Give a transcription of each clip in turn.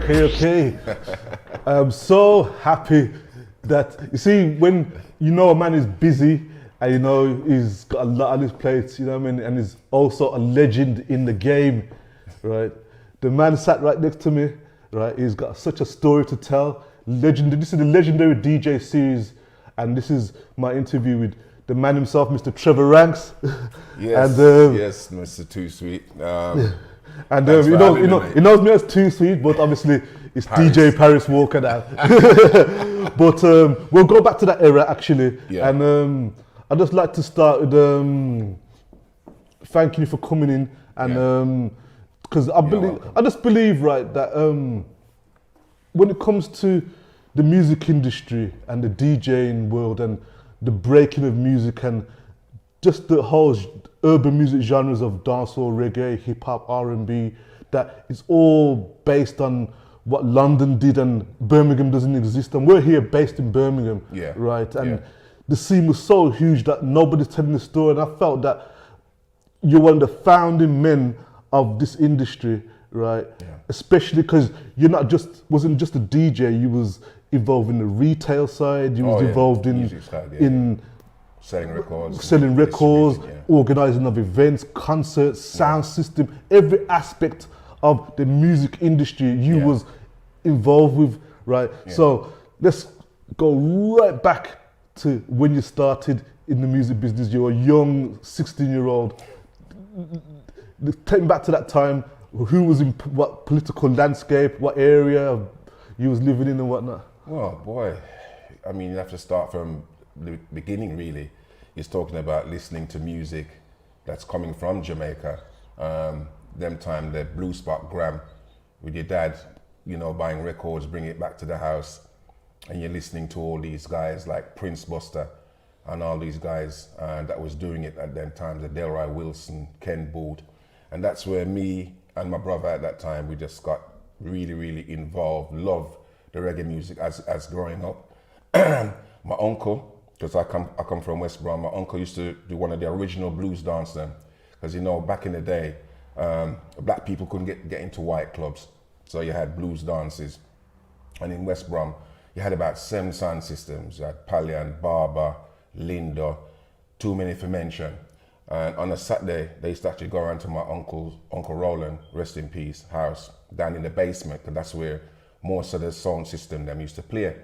Okay. I'm so happy that, you see, when you know a man is busy and you know he's got a lot on his plate, you know what I mean, and he's also a legend in the game, right? The man sat right next to me, right? He's got such a story to tell. This is the legendary DJ series, and this is my interview with the man himself, Mr. Trevor Ranks. Yes, and, yes, Mr. Too Sweet. And he knows me as Too Sweet, but obviously it's Paris. Deejay Paris Walker now. But we'll go back to that era actually. Yeah. And I'd just like to start with thanking you for coming in, and because I just believe, right, that when it comes to the music industry and the DJing world and the breaking of music and just the whole urban music genres of dancehall, reggae, hip hop, R&B, that it's all based on what London did and Birmingham doesn't exist. And we're here based in Birmingham, right? And the scene was so huge that nobody's telling the story. And I felt that you're one of the founding men of this industry, right? Yeah. Especially because you're wasn't just a DJ, you was involved in the retail side, you was involved in selling records, organising of events, concerts, sound system, every aspect of the music industry you was involved with, right? Yeah. So let's go right back to when you started in the music business. You were a young 16-year-old. Take me back to that time. Who was in what political landscape, what area you was living in and whatnot? Well, boy, I mean, you have to start from the beginning, really. He's talking about listening to music that's coming from Jamaica. Them time, the Blue Spot Gram, with your dad, you know, buying records, bring it back to the house, and you're listening to all these guys like Prince Buster and all these guys that was doing it at them times, the Delroy Wilson, Ken Boothe. And that's where me and my brother at that time, we just got really, really involved, loved the reggae music as growing up. My uncle, because I come from West Brom, my uncle used to do one of the original blues dance then. Because you know, back in the day, black people couldn't get into white clubs. So you had blues dances. And in West Brom, you had about 7 sound systems. You had Palian, Barber, Linda, too many for mention. And on a Saturday, they used to actually go around to my Uncle Roland, rest in peace, house, down in the basement, because that's where most of the sound system them used to play.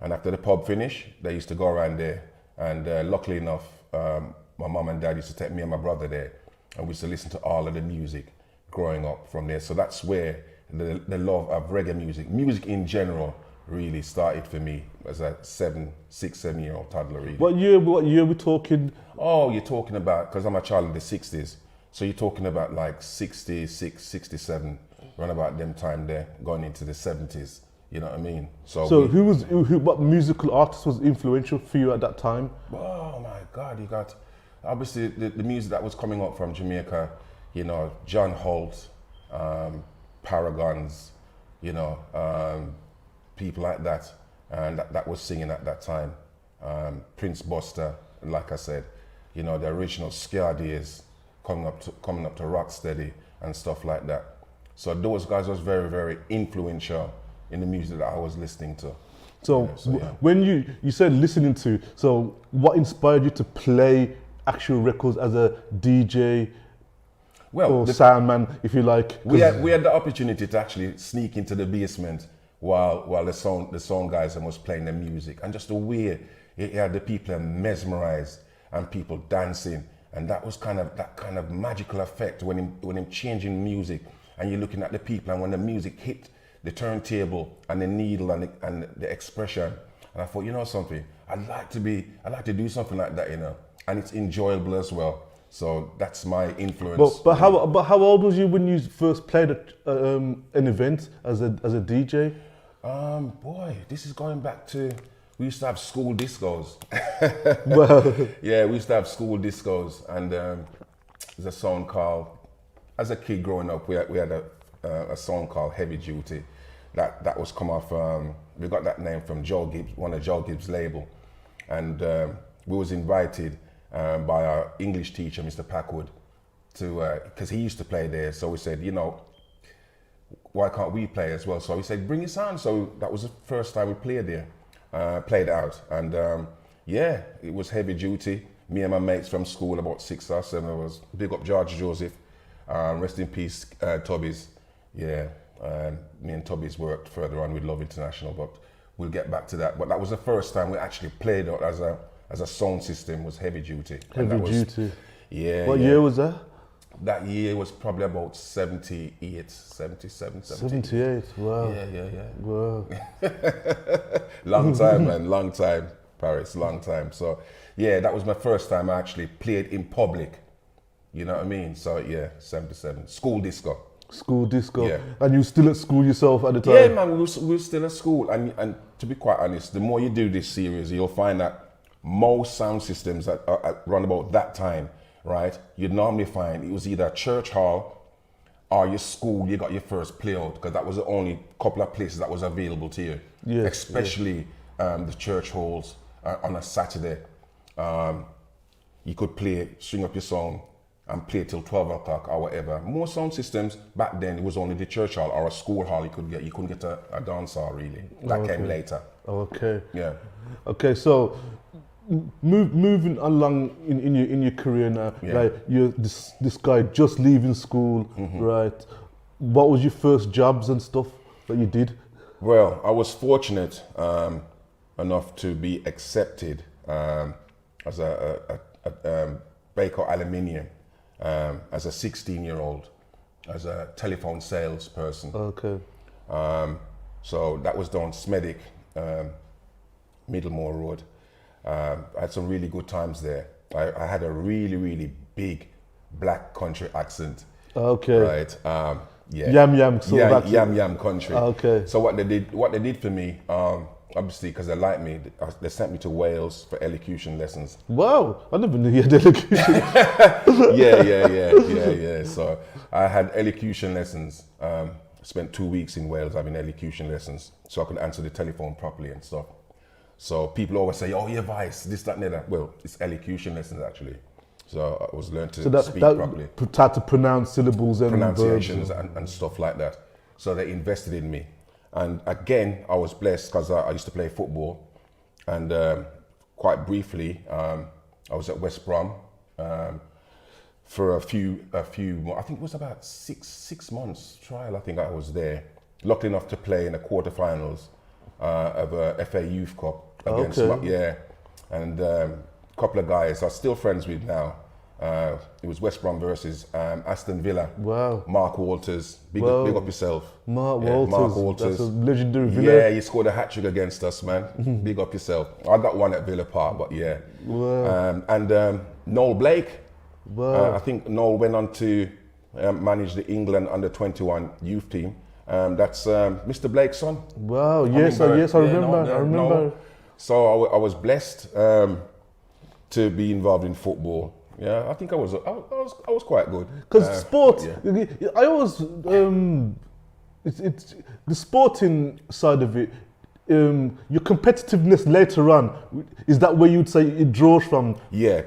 And after the pub finished, they used to go around there. And luckily enough, my mum and dad used to take me and my brother there. And we used to listen to all of the music growing up from there. So that's where the love of reggae music in general, really started for me as a 6, 7-year-old toddler. Really. What year we talking? Oh, you're talking about, because I'm a child of the 60s. So you're talking about like 66, 67, around about them time there, going into the 70s. You know what I mean? So what musical artist was influential for you at that time? Oh my God, you got obviously the music that was coming up from Jamaica, you know, John Holt, Paragons, you know, people like that, and that was singing at that time. Prince Buster, like I said, you know, the original Scare days, coming up to Rocksteady and stuff like that. So those guys was very, very influential in the music that I was listening to. So, when you said listening to, so what inspired you to play actual records as a DJ or sound man, if you like? We had the opportunity to actually sneak into the basement while the sound guys was playing the music, and just the way it had the people mesmerized and people dancing, and that was that kind of magical effect when him changing music, and you're looking at the people, and when the music hit the turntable and the needle and the expression, and I thought, you know something, I'd like to do something like that, you know, and it's enjoyable as well. So that's my influence. But how old was you when you first played an event as a DJ? Boy, this is going back to, we used to have school discos. Well, yeah, we used to have school discos, and there's a song called, as a kid growing up, we had a song called Heavy Duty. That was come off, we got that name from Joe Gibbs, one of Joe Gibbs' label. And we was invited by our English teacher, Mr. Packwood, to, because he used to play there. So we said, you know, why can't we play as well? So he said, bring your sound. So that was the first time we played there, played out. And yeah, it was heavy duty. Me and my mates from school, about 6 or 7 of us. Big up George Joseph, rest in peace, Tubbies. Yeah, me and Tubbies worked further on with Love International, but we'll get back to that. But that was the first time we actually played out as a sound system, was heavy duty. Heavy duty. Yeah. What year was that? That year was probably about 78, 77, 78, wow. Yeah. Wow. Long time, man, long time, Paris, long time. So, yeah, that was my first time I actually played in public. You know what I mean? So, yeah, 77. School disco. School disco. Yeah. And you still at school yourself at the time? Yeah, man, we were still at school. And to be quite honest, the more you do this series, you'll find that most sound systems at run about that time, right, you'd normally find it was either a church hall or your school, you got your first play out, because that was the only couple of places that was available to you. Yeah, especially the church halls on a Saturday. You could play, string up your song and play till 12 o'clock or whatever. More sound systems, back then it was only the church hall or a school hall you could get. You couldn't get a dance hall really. That came later. Okay. Yeah. Okay, so moving along in your career now, like you're this guy just leaving school, right? What was your first jobs and stuff that you did? Well, I was fortunate enough to be accepted as a Baker Aluminium as a 16-year-old, as a telephone salesperson. Okay. So that was down Smedic, Middlemore Road. I had some really good times there. I had a really big black country accent. Okay. Right. Yeah. Yam. So yam country. Okay. So what they did for me, obviously because they liked me, they sent me to Wales for elocution lessons. Wow, I never knew you had elocution. Yeah. So I had elocution lessons. Spent 2 weeks in Wales having elocution lessons, so I could answer the telephone properly and stuff. So people always say, "Oh, your voice, this, that, and that." Well, it's elocution lessons actually. So I was learned to speak properly. Had to pronounce syllables and pronunciations and stuff like that. So they invested in me. And again, I was blessed because I used to play football. And quite briefly, I was at West Brom for a few I think it was about six months trial. I think I was there. Lucky enough to play in the quarterfinals of a FA Youth Cup against and a couple of guys I'm still friends with now. It was West Brom versus Aston Villa. Wow. Mark Walters, big up yourself. Mark Walters, that's a legendary Villa. Yeah, he scored a hat-trick against us, man. Big up yourself. I got one at Villa Park, but yeah. Wow. And Noel Blake. Wow. I think Noel went on to manage the England under-21 youth team. That's Mr. Blake's son. Wow, yes, I remember. Noel. So I was blessed to be involved in football. Yeah, I think I was quite good. Because sport, I always it's the sporting side of it. Your competitiveness later on, is that where you'd say it draws from? Yeah,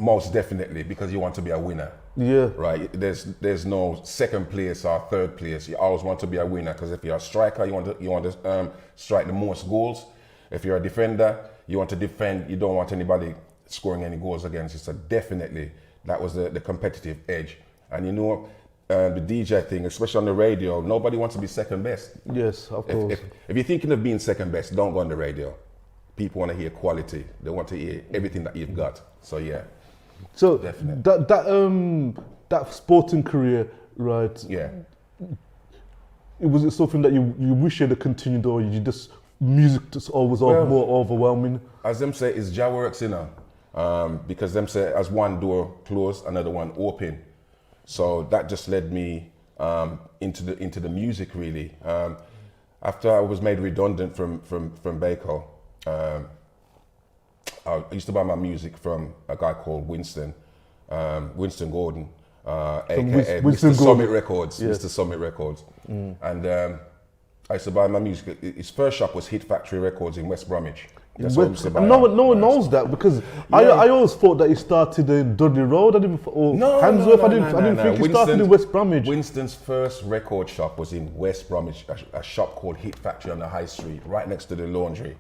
most definitely, because you want to be a winner. Yeah. Right. There's no second place or third place. You always want to be a winner, because if you're a striker, you want to strike the most goals. If you're a defender, you want to defend. You don't want anybody scoring any goals against you. So definitely that was the competitive edge. And you know, the DJ thing, especially on the radio, nobody wants to be second best. Yes, of course. If you're thinking of being second best, don't go on the radio. People want to hear quality. They want to hear everything that you've got. So yeah. So definitely. that sporting career, right? Yeah. Was it something that you wish you had continued, or you just music just always more overwhelming? As them say, it's Jah works, you know. Because them say, as one door closed, another one open. So that just led me into the music really. After I was made redundant from Baker, I used to buy my music from a guy called Winston Gordon, aka Mr. Summit Records, yes. Mr. Summit Records. And I used to buy my music. His first shop was Hit Factory Records in West Bromwich. That's what I used to buy. And no one knows that because I always thought that he started in Dudley Road. I didn't, or Handsworth. I didn't think he started in West Bromwich. Winston's first record shop was in West Bromwich, a shop called Hit Factory on the High Street, right next to the laundry,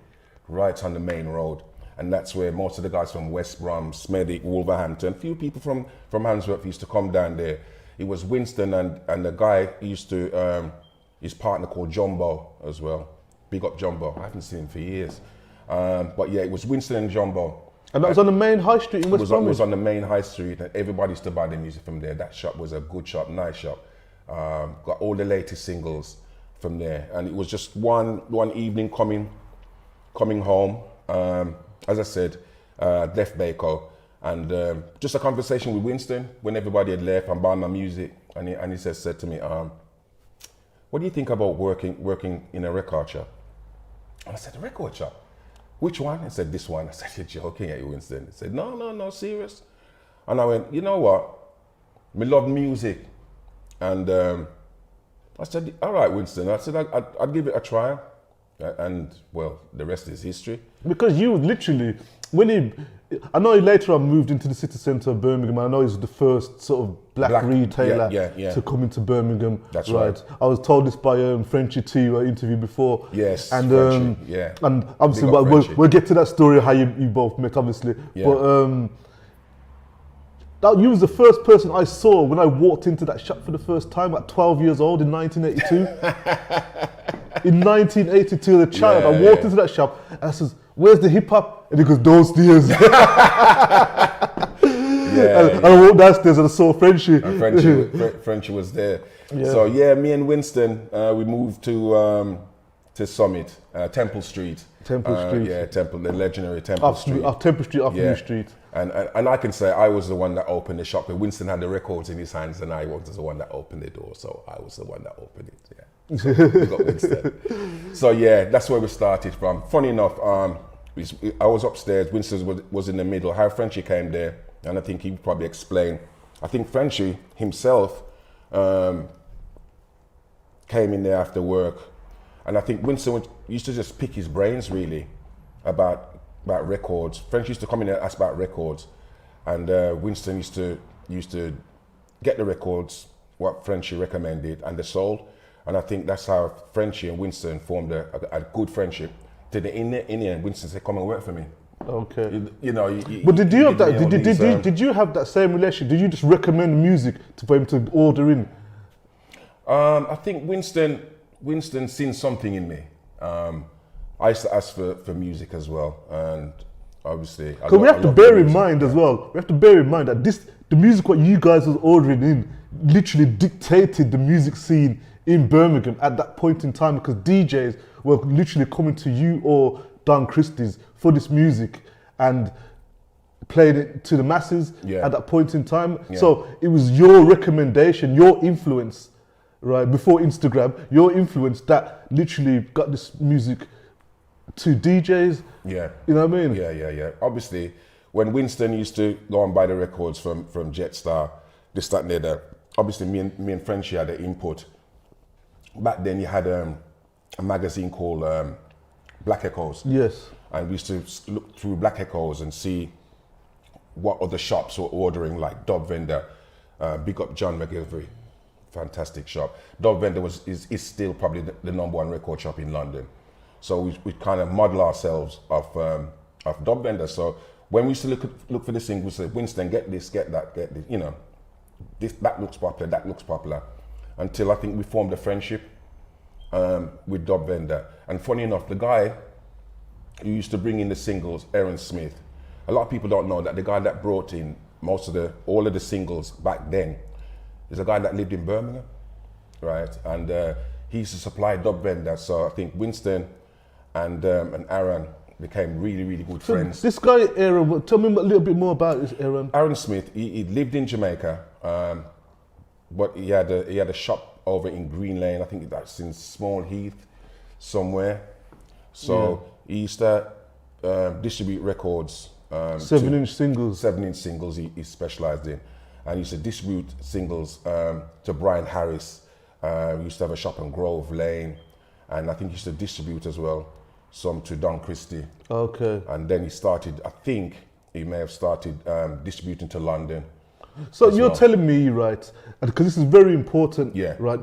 right on the main road. And that's where most of the guys from West Brom, Smethwick, Wolverhampton, a few people from Handsworth used to come down there. It was Winston and the guy used to, his partner called Jumbo as well. Big up Jumbo. I haven't seen him for years. But yeah, it was Winston and Jumbo. And that was on the main high street in West Bromwich? It was on the main high street, and everybody used to buy the music from there. That shop was a good shop, nice shop. Got all the latest singles from there. And it was just one evening coming home, as I said, left Baco, and just a conversation with Winston when everybody had left and buying my music. And he said to me, what do you think about working in a record shop? And I said, a record shop? Which one? He said, this one. I said, you're joking at you, Winston. He said, no, serious. And I went, you know what? We love music. And I said, all right, Winston. I said, I'd give it a try. And well, the rest is history. Because you literally, I know he later on moved into the city centre of Birmingham. I know he was the first sort of black retailer to come into Birmingham. That's right. I was told this by Frenchie T, who I interviewed before. Yes, and Frenchie, and obviously we'll get to that story how you both met, obviously. Yeah. But you was the first person I saw when I walked into that shop for the first time at 12 years old in 1982. In 1982, as a child, I walked into that shop and I says, where's the hip hop? And he goes, downstairs. And I walked downstairs and I saw Frenchie. And Frenchie was there. Yeah. So yeah, me and Winston, we moved to Summit, Temple Street. The legendary Temple Street. Temple Street, off New Street. And I can say I was the one that opened the shop. Winston had the records in his hands and I was the one that opened the door. So I was the one that opened it, yeah. So we got Winston. So yeah, that's where we started from. Funny enough, I was upstairs, Winston was in the middle. How Frenchie came there, and I think he probably explained. I think Frenchie himself came in there after work, and I think Winston used to just pick his brains really about records. Frenchie used to come in there and ask about records, and Winston used to get the records, what Frenchie recommended, and they sold. And I think that's how Frenchie and Winston formed a good friendship. In the end, Winston said, come and work for me. Okay. But did you have that? Did you have that same relationship? Did you just recommend music for him to order in? I think Winston seen something in me. I used to ask for music as well, and obviously. Because we have to bear in mind as well. We have to bear in mind that the music what you guys was ordering in literally dictated the music scene in Birmingham at that point in time, because DJs were literally coming to you or Don Christie's for this music and playing it to the masses at that point in time. Yeah. So it was your recommendation, your influence, right, before Instagram, your influence that literally got this music to DJs. Yeah. You know what I mean? Yeah. Obviously, when Winston used to go and buy the records from Jetstar, this, that, and the other, obviously me and Frenchie had the input. Back then you had a magazine called Black Echoes. Yes. And we used to look through Black Echoes and see what other shops were ordering, like Dub Vendor, big up John McGilvery, fantastic shop. Dub Vendor is still probably the number one record shop in London. So we kind of model ourselves of Dub Vendor. So when we used to look for this thing, we said, Winston, get this, get that, get this, that looks popular, that looks popular. Until I think we formed a friendship with Dub Vendor. And funny enough, the guy who used to bring in the singles, Aaron Smith, a lot of people don't know that the guy that brought in all of the singles back then is a guy that lived in Birmingham, right? And he used to supply Dub Vendor. So I think Winston and Aaron became really, really good friends. This guy, Aaron, tell me a little bit more about this, Aaron. Aaron Smith, he lived in Jamaica. But he had a shop over in Green Lane. I think that's in Small Heath somewhere. So he used to distribute records. 7-inch singles. 7-inch singles he specialised in. And he used to distribute singles to Brian Harris. He used to have a shop on Grove Lane. And I think he used to distribute as well some to Don Christie. Okay. And then he started, I think he may have started distributing to London. So you're telling me, right, because this is very important, Yeah. right?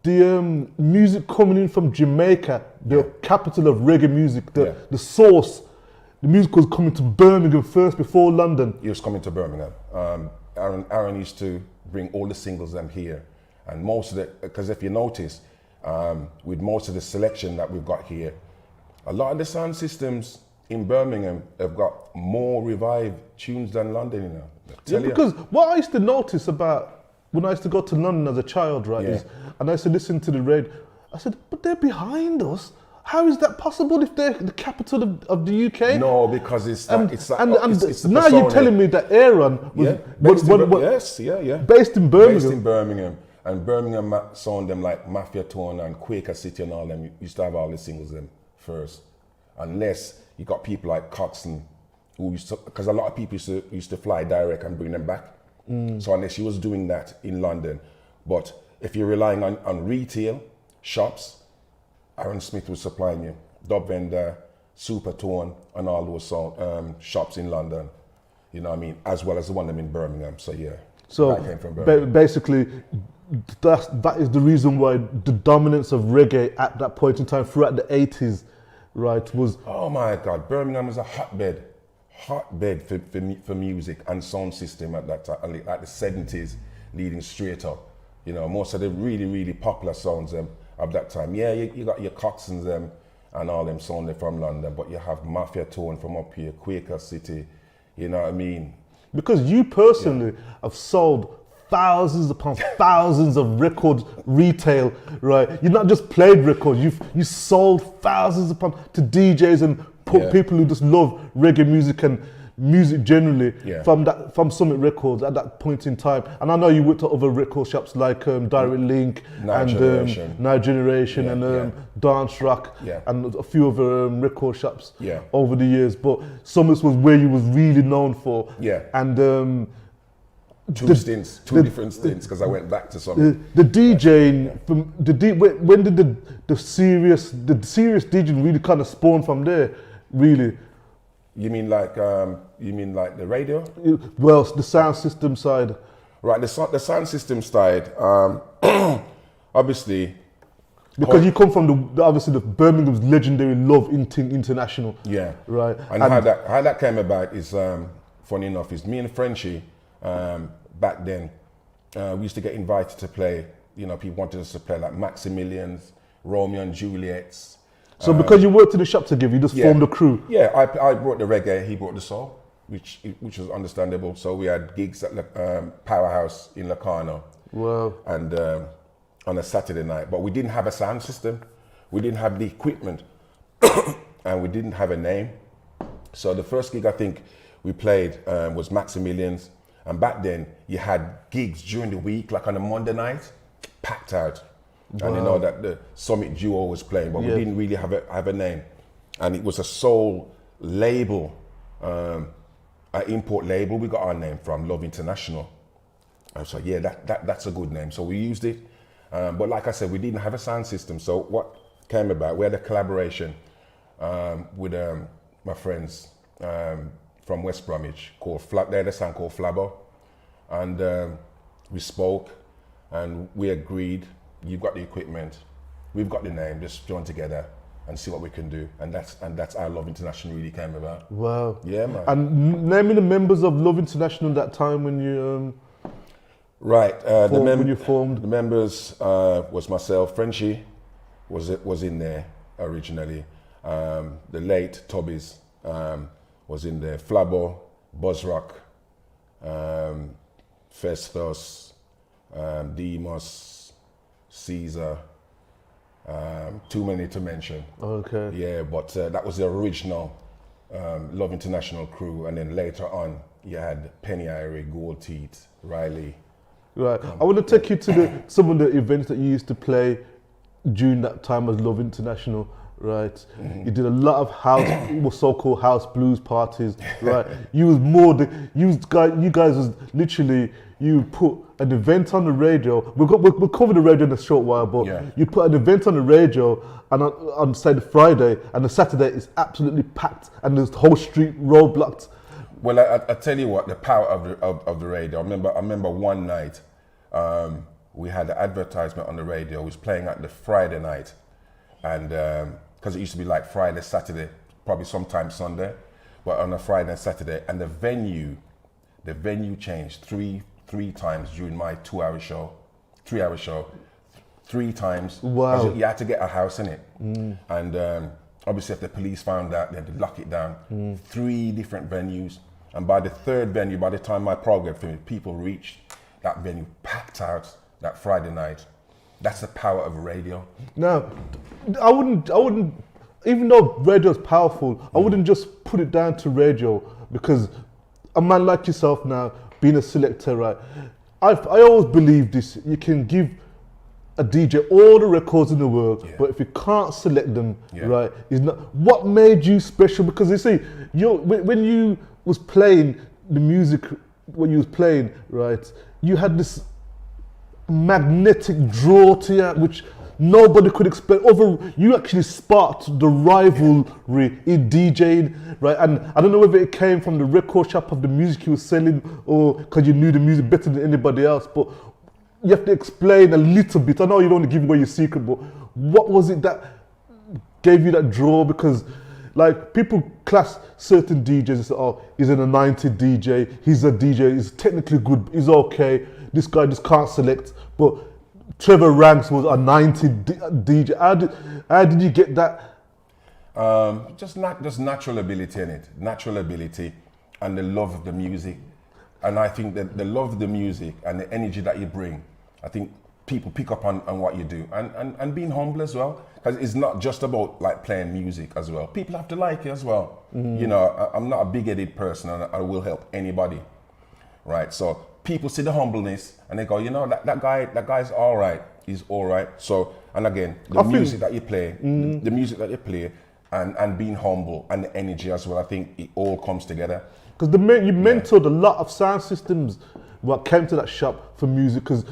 The music coming in from Jamaica, the capital of reggae music, the source, the music was coming to Birmingham first before London. He was coming to Birmingham. Aaron used to bring all the singles them here. And most of the, because if you notice, with most of the selection that we've got here, a lot of the sound systems in Birmingham have got more revived tunes than London, you know. Yeah, because what I used to notice about when I used to go to London as a child, right, is, and I used to listen to the radio, I said, but they're behind us. How is that possible if they're the capital of the UK? No, because it's And the now you're telling me that Aaron was based in Birmingham. Based in Birmingham. And Birmingham sound them like Mafia Tone and Quaker City and all them used to have all the singles them first. Unless you got people like Coxon, who used to, because a lot of people used to fly direct and bring them back. So unless you was doing that in London. But if you're relying on retail, shops, Aaron Smith was supplying you. Dub Vendor, Supertone, and all those shops in London. You know what I mean? As well as the one them in Birmingham. So yeah. So that came from Birmingham. basically, that is the reason why the dominance of reggae at that point in time throughout the 80s, right, was... Oh my God, Birmingham was a hotbed for music and sound system at that time, like the 70s leading straight up. You know, most of the really, really popular sounds of that time. Yeah, you got your Coxons and all them sounding from London, but you have Mafia Tone from up here, Quaker City, you know what I mean? Because you personally have sold thousands upon thousands of records retail, right? You've not just played records, you sold thousands upon to DJs and people who just love reggae music and music generally from Summit Records at that point in time. And I know you went to other record shops like Direct Link Night Generation and Dance Rock and a few other record shops over the years. But Summit was where you was really known for. Yeah. And two different stints, because I went back to Summit. The DJing, when did the serious DJing really kind of spawn from there, really? You mean like the radio? Well, the sound system side. Right, the sound system side. Obviously, because you come from obviously the Birmingham's legendary Love Inting International. Yeah. Right. And how that came about is funny enough. Is me and Frenchie back then we used to get invited to play. You know, people wanted us to play like Maximilians, Romeo and Juliet's. So because you worked in the shop together, you just formed a crew? Yeah, I brought the reggae, he brought the soul, which was understandable. So we had gigs at Powerhouse in Locarno. Wow. And on a Saturday night. But we didn't have a sound system. We didn't have the equipment. And we didn't have a name. So the first gig I think we played was Maximilians. And back then you had gigs during the week, like on a Monday night, packed out. Wow. And you know that the Summit Duo was playing, but we didn't really have a name. And it was a soul label, an import label we got our name from, Love International. I was like, yeah, that's a good name. So we used it. But like I said, we didn't have a sound system. So what came about, we had a collaboration with my friends from West Bromwich called they had a song called Flabber. And we spoke and we agreed, you've got the equipment, we've got the name, just join together and see what we can do. And that's how Love International really came about. Wow. Yeah, man. And naming the members of Love International that time when you when you formed. The members was myself, Frenchie was in there originally. The late Tobbies was in there, Flabo, Buzzrock, Festus, Demos, Caesar, too many to mention. Okay. Yeah, but that was the original Love International crew, and then later on you had Penny Irie, Gold Teeth, Riley. Right. I want to take you to some of the events that you used to play during that time as Love International, right? You did a lot of house, what so-called house blues parties, right? You was more, you guys was literally, you put an event on the radio. We'll cover the radio in a short while, but you put an event on the radio, and on say the Friday and the Saturday is absolutely packed, and there's the whole street roadblocked. Well, I tell you what, the power of the radio. I remember one night, we had an advertisement on the radio. It was playing at the Friday night, and because it used to be like Friday, Saturday, probably sometimes Sunday, but on a Friday and Saturday, and the venue changed three times during my 3-hour show, 3 times. Wow! You had to get a house in it, and obviously if the police found out, they had to lock it down. 3 different venues, and by the 3rd venue, by the time my program finished, people reached that venue packed out that Friday night. That's the power of radio. Now, I wouldn't, even though radio is powerful, I wouldn't just put it down to radio, because a man like yourself now, being a selector, right? I always believe this, you can give a DJ all the records in the world, but if you can't select them, right, is not, what made you special? Because you see, when you was playing the music, when you was playing, right, you had this magnetic draw to you, which nobody could explain. You actually sparked the rivalry in DJing, right? And I don't know whether it came from the record shop of the music you were selling, or because you knew the music better than anybody else, but you have to explain a little bit. I know you don't want to give away your secret, but what was it that gave you that draw? Because like people class certain DJs and say, oh, he's in a 90 DJ, he's a DJ, he's technically good, he's okay, this guy just can't select. But Trevor Ranks was a 90 DJ. How did you get that? Just natural ability in it, natural ability and the love of the music. And I think that the love of the music and the energy that you bring, I think people pick up on what you do, and being humble as well, because it's not just about like playing music as well. People have to like it as well. You know, I'm not a big-headed person, and I will help anybody, right? So people see the humbleness and they go, you know, that guy's all right. He's all right. So, and again, the music that you play, the music that you play, and being humble and the energy as well. I think it all comes together. Because you mentored a lot of sound systems what came to that shop for music. Because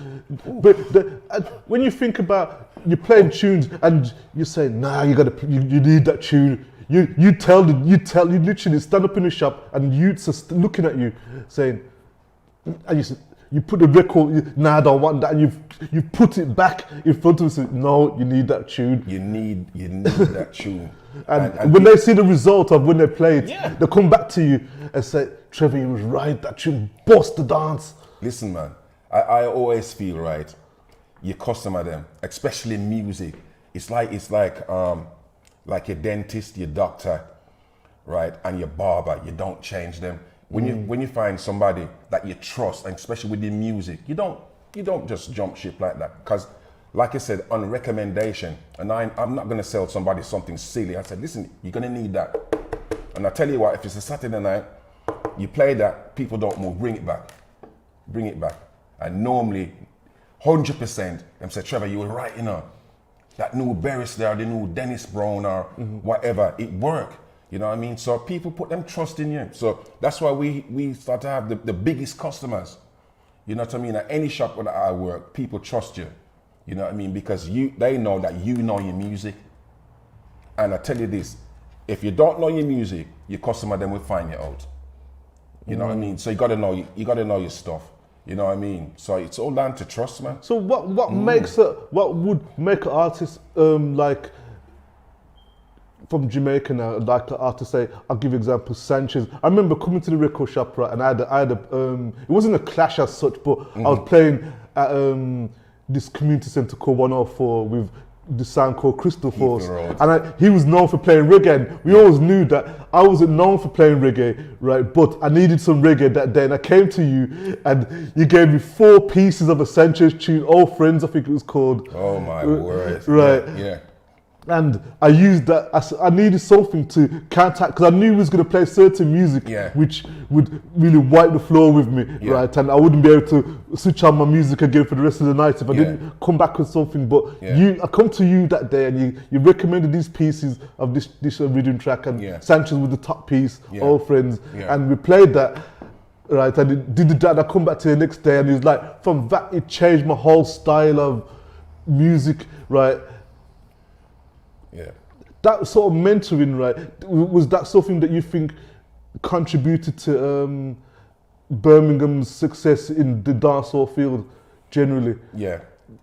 when you think about you playing tunes and you say, nah, you need that tune. You literally stand up in the shop and youths are looking at you saying, and you put the record, nah, I don't want that, and you put it back in front of us and say, no, you need that tune. You need that tune. And when they see the result of when they play it, they come back to you and say, Trevor, you was right, that tune bust the dance. Listen, man, I always feel, right, you customer them, especially music. It's like your dentist, your doctor, right, and your barber. You don't change them. When you find somebody that you trust, and especially with the music, you don't just jump ship like that. Because, like I said, on recommendation, and I'm not gonna sell somebody something silly. I said, listen, you're gonna need that. And I tell you what, if it's a Saturday night, you play that, people don't move, bring it back. Bring it back. And normally, 100%, them say, Trevor, you were right, you know. That new Barris there, the new Dennis Brown or whatever, it worked. You know what I mean? So people put them trust in you. So that's why we start to have the biggest customers. You know what I mean? At any shop where I work, people trust you. You know what I mean? Because they know that you know your music. And I tell you this, if you don't know your music, your customer then will find you out. You know what I mean? So you gotta know your stuff. You know what I mean? So it's all down to trust, man. So what would make an artist like from Jamaica now, like an artist say, I'll give you example, Sanchez. I remember coming to the record shop, right, and I had it wasn't a clash as such, but I was playing at this community centre called 104 with the sound called Crystal Force. And he was known for playing reggae. And we always knew that I wasn't known for playing reggae, right? But I needed some reggae that day. And I came to you and you gave me 4 pieces of a Sanchez tune, Old Friends, I think it was called. Oh my word. Right. Yeah. And I used that. I needed something to counteract because I knew he was going to play certain music, which would really wipe the floor with me, right? And I wouldn't be able to switch on my music again for the rest of the night if I didn't come back with something. But I come to you that day, and you recommended these pieces of this rhythm track, and Sanchez with the top piece, All Friends, and we played that. Right, and it did that, and I come back to the next day, and it was like, from that, it changed my whole style of music, right? Yeah. That sort of mentoring, right, was that something that you think contributed to Birmingham's success in the dancehall field generally? Yeah,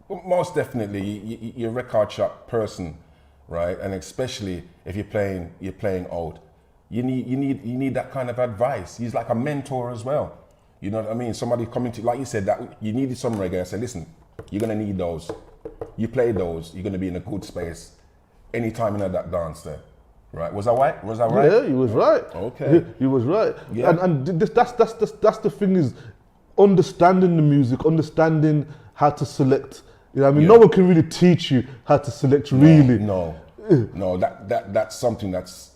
well, most definitely. You're a record shop person, right? And especially if you're playing old. You need that kind of advice. He's like a mentor as well. You know what I mean? Somebody coming to, like you said, that you needed some reggae. I said, listen, you're gonna need those. You play those, you're gonna be in a good space anytime in that dance there. Right? Was I right? Was I right? Yeah, he was right. Okay. He was right. Yeah. And that's the thing, is understanding the music, understanding how to select. You know what I mean? No one can really teach you how to select, really. No, that's something that's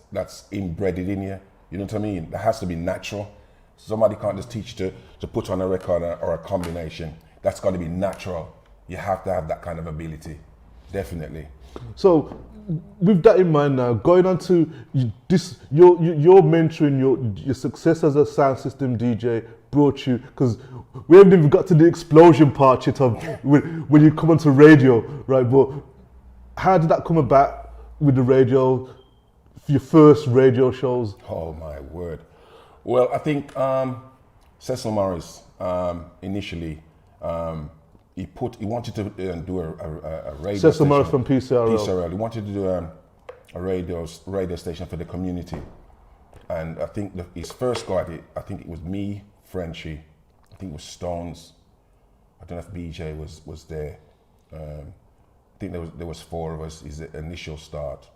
inbred in you. You know what I mean? That has to be natural. Somebody can't just teach you to put on a record or a combination. That's got to be natural. You have to have that kind of ability, definitely. So, with that in mind now, going on to this, your mentoring, your success as a sound system DJ brought you, because we haven't even got to the explosion part yet of when you come onto radio, right? But how did that come about with the radio? Your first radio shows? Oh my word. Well, I think Cecil Morris initially he wanted to do a radio Cecil station. Morris from PCRL. PCRL. He wanted to do a radio station for the community, and I think his first got it. I think it was me, Frenchie. I think it was Stones. I don't know if BJ was there. I think there was four of us. His initial start.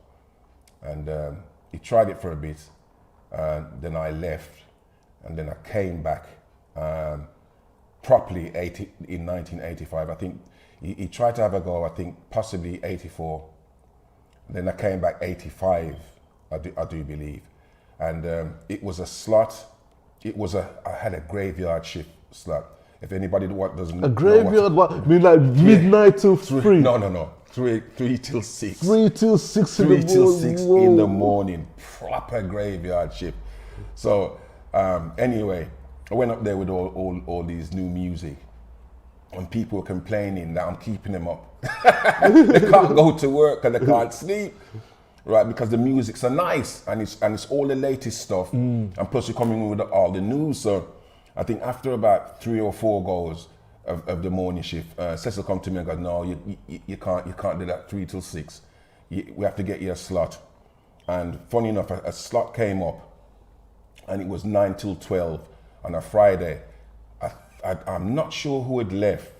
And he tried it for a bit, then I left, and then I came back properly in 1985. I think he tried to have a go, I think possibly 84. Then I came back 85, I do believe. And it was a slot, I had a graveyard shift slot. If anybody doesn't know. A graveyard, what? I mean, like midnight till 3? No. 3 till 6. 3 till 6 in the 3 morning. till 6 in the morning. Proper graveyard shift. So anyway, I went up there with all these new music, and people were complaining that I'm keeping them up. They can't go to work and they can't sleep, right? Because the music's so nice, and it's all the latest stuff, and plus you're coming with all the news. So I think after about 3 or 4 goes of the morning shift, Cecil come to me and goes, no, you can't do that 3 till 6. We have to get you a slot. And funny enough, a slot came up, and it was 9 till 12 on a Friday. I'm not sure who had left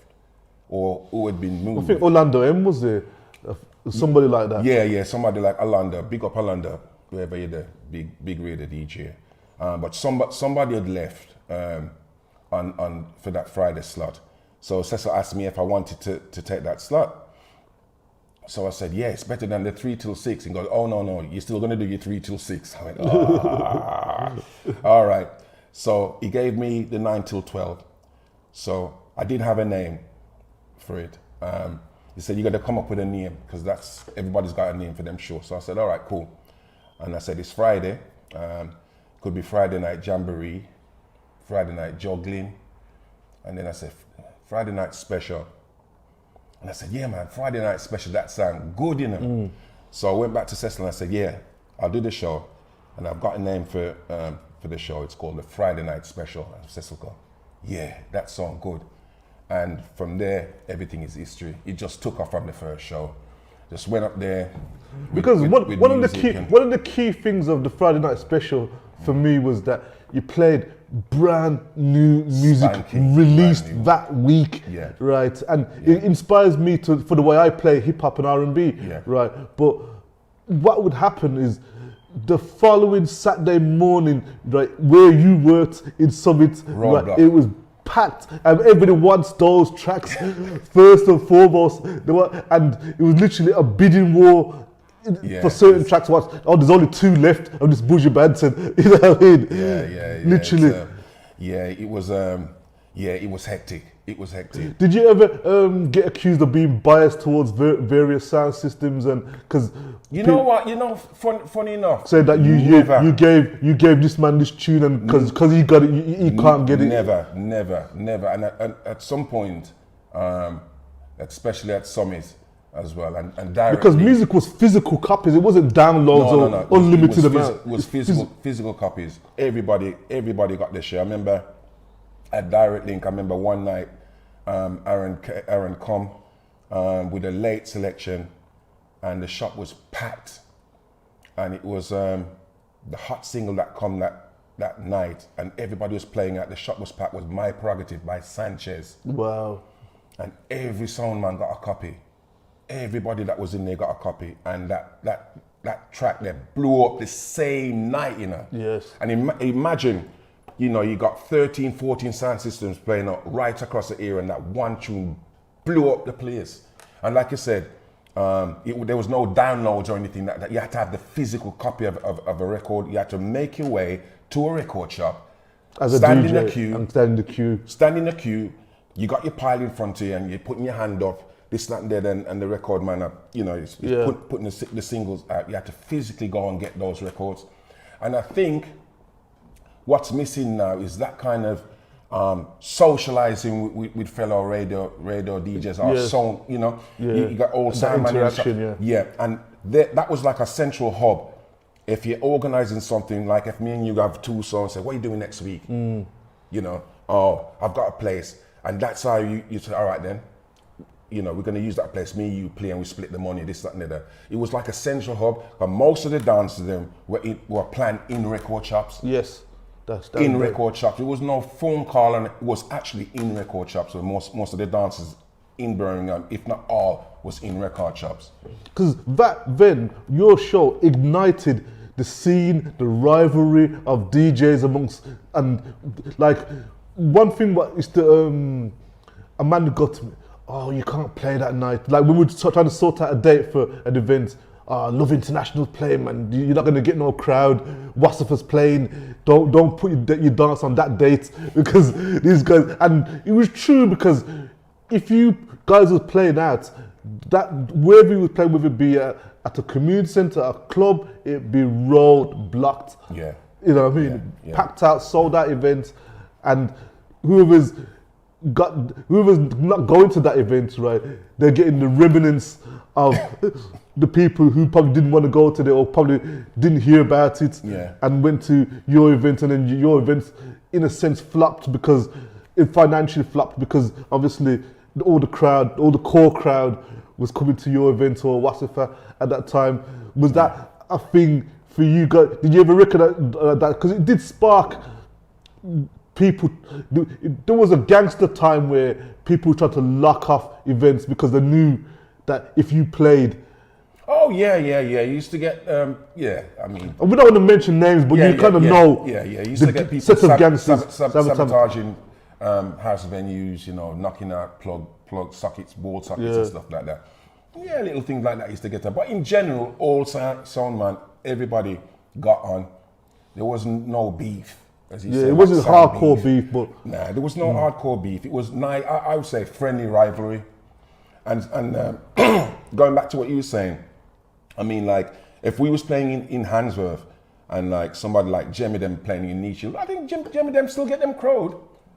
or who had been moved. I think Orlando M was there, somebody like that. Yeah, somebody like Orlando, big up Orlando, whoever you're the big radio DJ. But somebody had left on for that Friday slot. So Cecil asked me if I wanted to take that slot. So I said, yeah, it's better than the 3 till 6. He goes, oh, no, you're still going to do your 3 till 6. I went, all right. So he gave me the 9 till 12. So I didn't have a name for it. He said, you got to come up with a name, because everybody's got a name for them shows. So I said, all right, cool. And I said, it's Friday. Could be Friday night jamboree, Friday night juggling. And then I said, Friday night special. And I said, yeah, man, Friday night special, that sound good, you know. So I went back to Cecil and I said, yeah, I'll do the show. And I've got a name for the show. It's called the Friday night special. And Cecil goes, yeah, that sounds good. And from there, everything is history. It just took off from the first show. Just went up there. Because one of the key things of the Friday night special for me was that you played brand new music released that week, right? And it inspires me for the way I play hip hop and R&B, right? But what would happen is the following Saturday morning, right, where you worked in Summit, right, it was packed, and everybody wants those tracks first and foremost. And it was literally a bidding war for certain tracks, there's only 2 left of this Buju Banton. You know what I mean? Yeah. Literally. It was hectic. It was hectic. Did you ever get accused of being biased towards various sound systems? And because know what? Funny enough. Say that you gave this man this tune, and because he got it, he can't get it. Never. And at some point, especially at Summit as well, and directly, because music was physical copies. It wasn't downloads or unlimited amount. It was physical copies. Everybody got their share. I remember at Direct Link. I remember one night, Aaron come with a late selection, and the shop was packed, and it was the hot single that come that night, and everybody was playing at the shop was packed, was My Prerogative by Sanchez. Wow. And every sound man got a copy. Everybody that was in there got a copy, and that track there blew up the same night, Yes. And imagine, you got 13, 14 sound systems playing up right across the area, and that one tune blew up the place. And like I said, there was no downloads or anything that you had to have the physical copy of a record. You had to make your way to a record shop, stand in the queue. You got your pile in front of you, and you're putting your hand up, this, that, and there, and the record man, putting the singles out. You had to physically go and get those records. And I think what's missing now is that kind of socializing with fellow radio DJs. Or sound, you got all sound interaction. And that was like a central hub. If you're organizing something, like if me and you have 2 songs, say, what are you doing next week? I've got a place. And that's how you say, all right then, we're going to use that place, me, you play, and we split the money, this, that, and the other. It was like a central hub, but most of the dances them were planned in record shops. Yes, that's in record shops. There was no phone call, and it was actually in record shops. So most of the dances in Birmingham, if not all, was in record shops. Because back then, your show ignited the scene, the rivalry of DJs amongst, and like, one thing is the a man got to me, oh, you can't play that night. Like, when we were trying to sort out a date for an event, Love International playing, man, you're not gonna get no crowd. Wasafa's playing, don't put your dance on that date, because these guys, and it was true, because if you guys was playing out, that wherever you was playing, whether it be at a community centre, a club, it'd be road blocked. Yeah. You know what I mean? Packed out, sold out events. And whoever's not going to that event, right, they're getting the remnants of the people who probably didn't want to go to it, or probably didn't hear about it, and went to your event, and then your event, in a sense, flopped because it financially flopped, because obviously all the core crowd was coming to your event or Wasafa at that time. Was that a thing for you guys? Did you ever reckon that? Because it did spark people. There was a gangster time where people tried to lock off events because they knew that if you played. Oh yeah. You used to get I mean, we don't want to mention names, but you kind of know. Yeah. You used to get people set of gangsters sabotaging house venues, knocking out plug sockets, wall sockets, and stuff like that. Yeah, little things like that used to get there. But in general, all sound man, everybody got on. There wasn't no beef. As you say, it wasn't hardcore beef, but nah, there was no hardcore beef. It was nice. I would say friendly rivalry, and going back to what you were saying, I mean, like, if we was playing in Handsworth, and like somebody like Jemmy them playing in Niche, I think Jemmy them still get them crowd.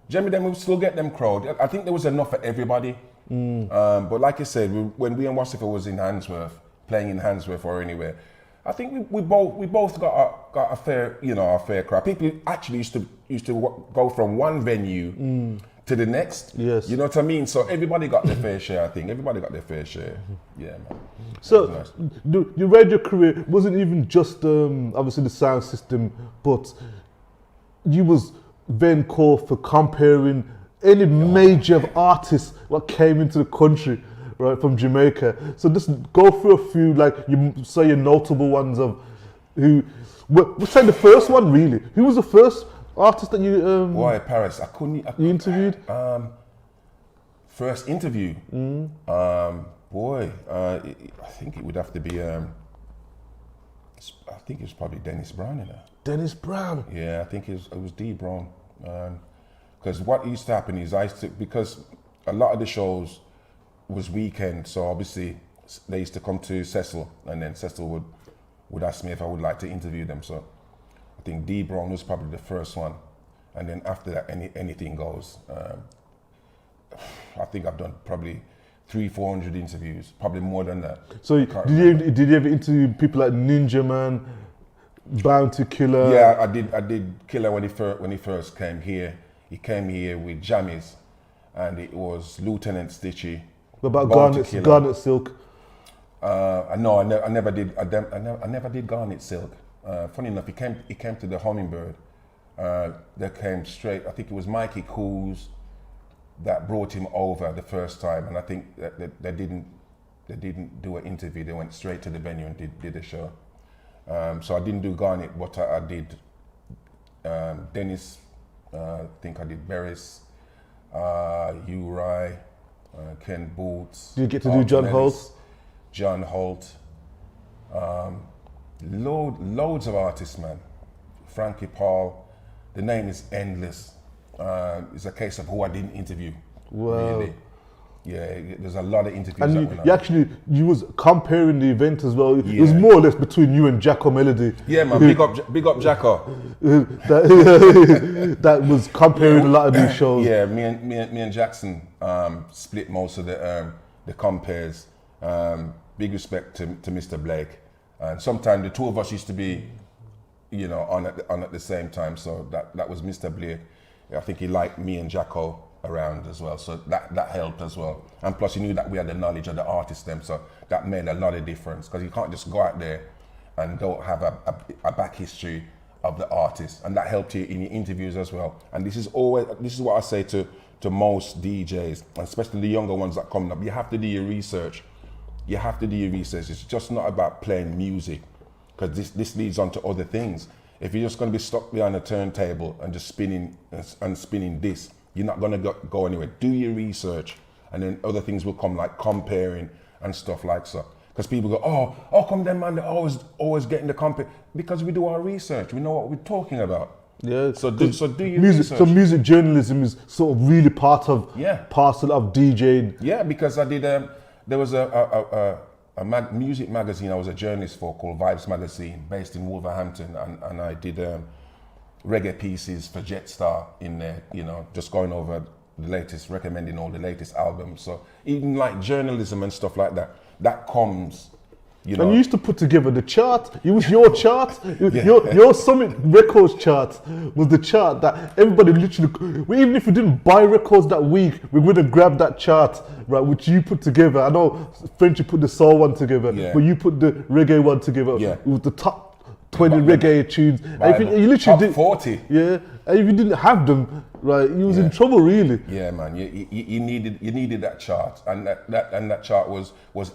Jemmy them would still get them crowd. I think there was enough for everybody. But like I said, when we and Wasafa was in Handsworth, playing in Handsworth or anywhere, I think we both got a fair crowd. People actually used to go from one venue to the next. Yes. You know what I mean? So everybody got their fair share. I think everybody got their fair share. Yeah, man. So nice. Your radio career wasn't even just obviously the sound system, but you was then called for comparing any major artists what came into the country, right, from Jamaica. So just go through a few, like, you say your notable ones of who. We'll say the first one, really. Who was the first artist that you? Boy, Paris. You interviewed. First interview. I think it would have to be I think it was probably Dennis Brown, you know. Dennis Brown. Yeah, I think it was D Brown. Because what used to happen is because a lot of the shows was weekend, so obviously they used to come to Cecil, and then Cecil would ask me if I would like to interview them. So I think D Brown was probably the first one, and then after that, anything goes. I think I've done probably 300-400 interviews, probably more than that. So did you ever interview people like Ninja Man, Bounty Killer? Yeah, I did Killer when he first came here. He came here with Jammies, and it was Lieutenant Stitchy. What about Garnet Silk? No, I never did. I never did Garnet Silk. Funny enough, he came to the Hummingbird. They came straight. I think it was Mikey Coos that brought him over the first time, and I think that they didn't do an interview. They went straight to the venue and did a show. So I didn't do Garnet, but I did Dennis. I think I did Beres, Uri, Ken Boots. Did you get to do John Holt? John Holt. Loads of artists, man. Frankie Paul. The name is endless. It's a case of who I didn't interview. Wow. Really. Yeah, there's a lot of interviews. And you was comparing the event as well. Yeah. It was more or less between you and Jacko Melody. Yeah, man. Big up Jacko. that was comparing a lot of these shows. Yeah, me and Jackson split most of the compares. Big respect to Mr. Blake. And sometimes the two of us used to be, on at the same time. So that was Mr. Blake. I think he liked me and Jacko around as well, so that helped as well. And plus he knew that we had the knowledge of the artists them, so that made a lot of difference, because you can't just go out there and don't have a back history of the artist, and that helped you in your interviews as well. And this is what I say to most DJs, especially the younger ones that come up. You have to do your research. It's just not about playing music, because this leads on to other things. If you're just going to be stuck behind a turntable and just spinning this, you're not going to go anywhere. Do your research, and then other things will come, like comparing and stuff like so. Because people go, oh, how come them man, they're always getting the compare? Because we do our research. We know what we're talking about. Yeah. So do your research. So music journalism is sort of really parcel of DJing. Yeah, because I did. There was a music magazine I was a journalist for called Vibes Magazine, based in Wolverhampton, and I did reggae pieces for Jetstar in there, just going over the latest, recommending all the latest albums. So even like journalism and stuff like that comes, And you used to put together the chart. It was your chart. Your Summit Records chart was the chart that everybody literally, even if we didn't buy records that week, we would have grabbed that chart, right, which you put together. I know Frenchie put the soul one together, but you put the reggae one together. Yeah. It was the top 20 reggae tunes. And you literally top did 40. Yeah, and if you didn't have them, right, you was in trouble really. Yeah, man. You needed that chart, and that chart was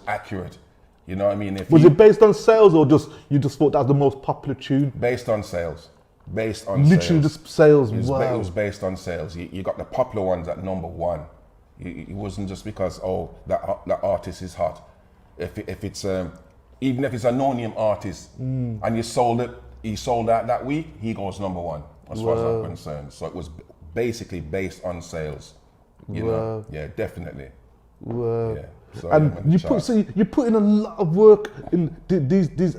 accurate. You know what I mean? Was it based on sales, or you just thought that was the most popular tune? Based on sales. Literally just sales. It was based on sales. You got the popular ones at number one. It wasn't just because that artist is hot. If it's even if it's a no-name artist and he sold out that week, he goes number one as far as I'm concerned. So it was basically based on sales. You know? Yeah, definitely. Wow. Yeah. So and you put in a lot of work in these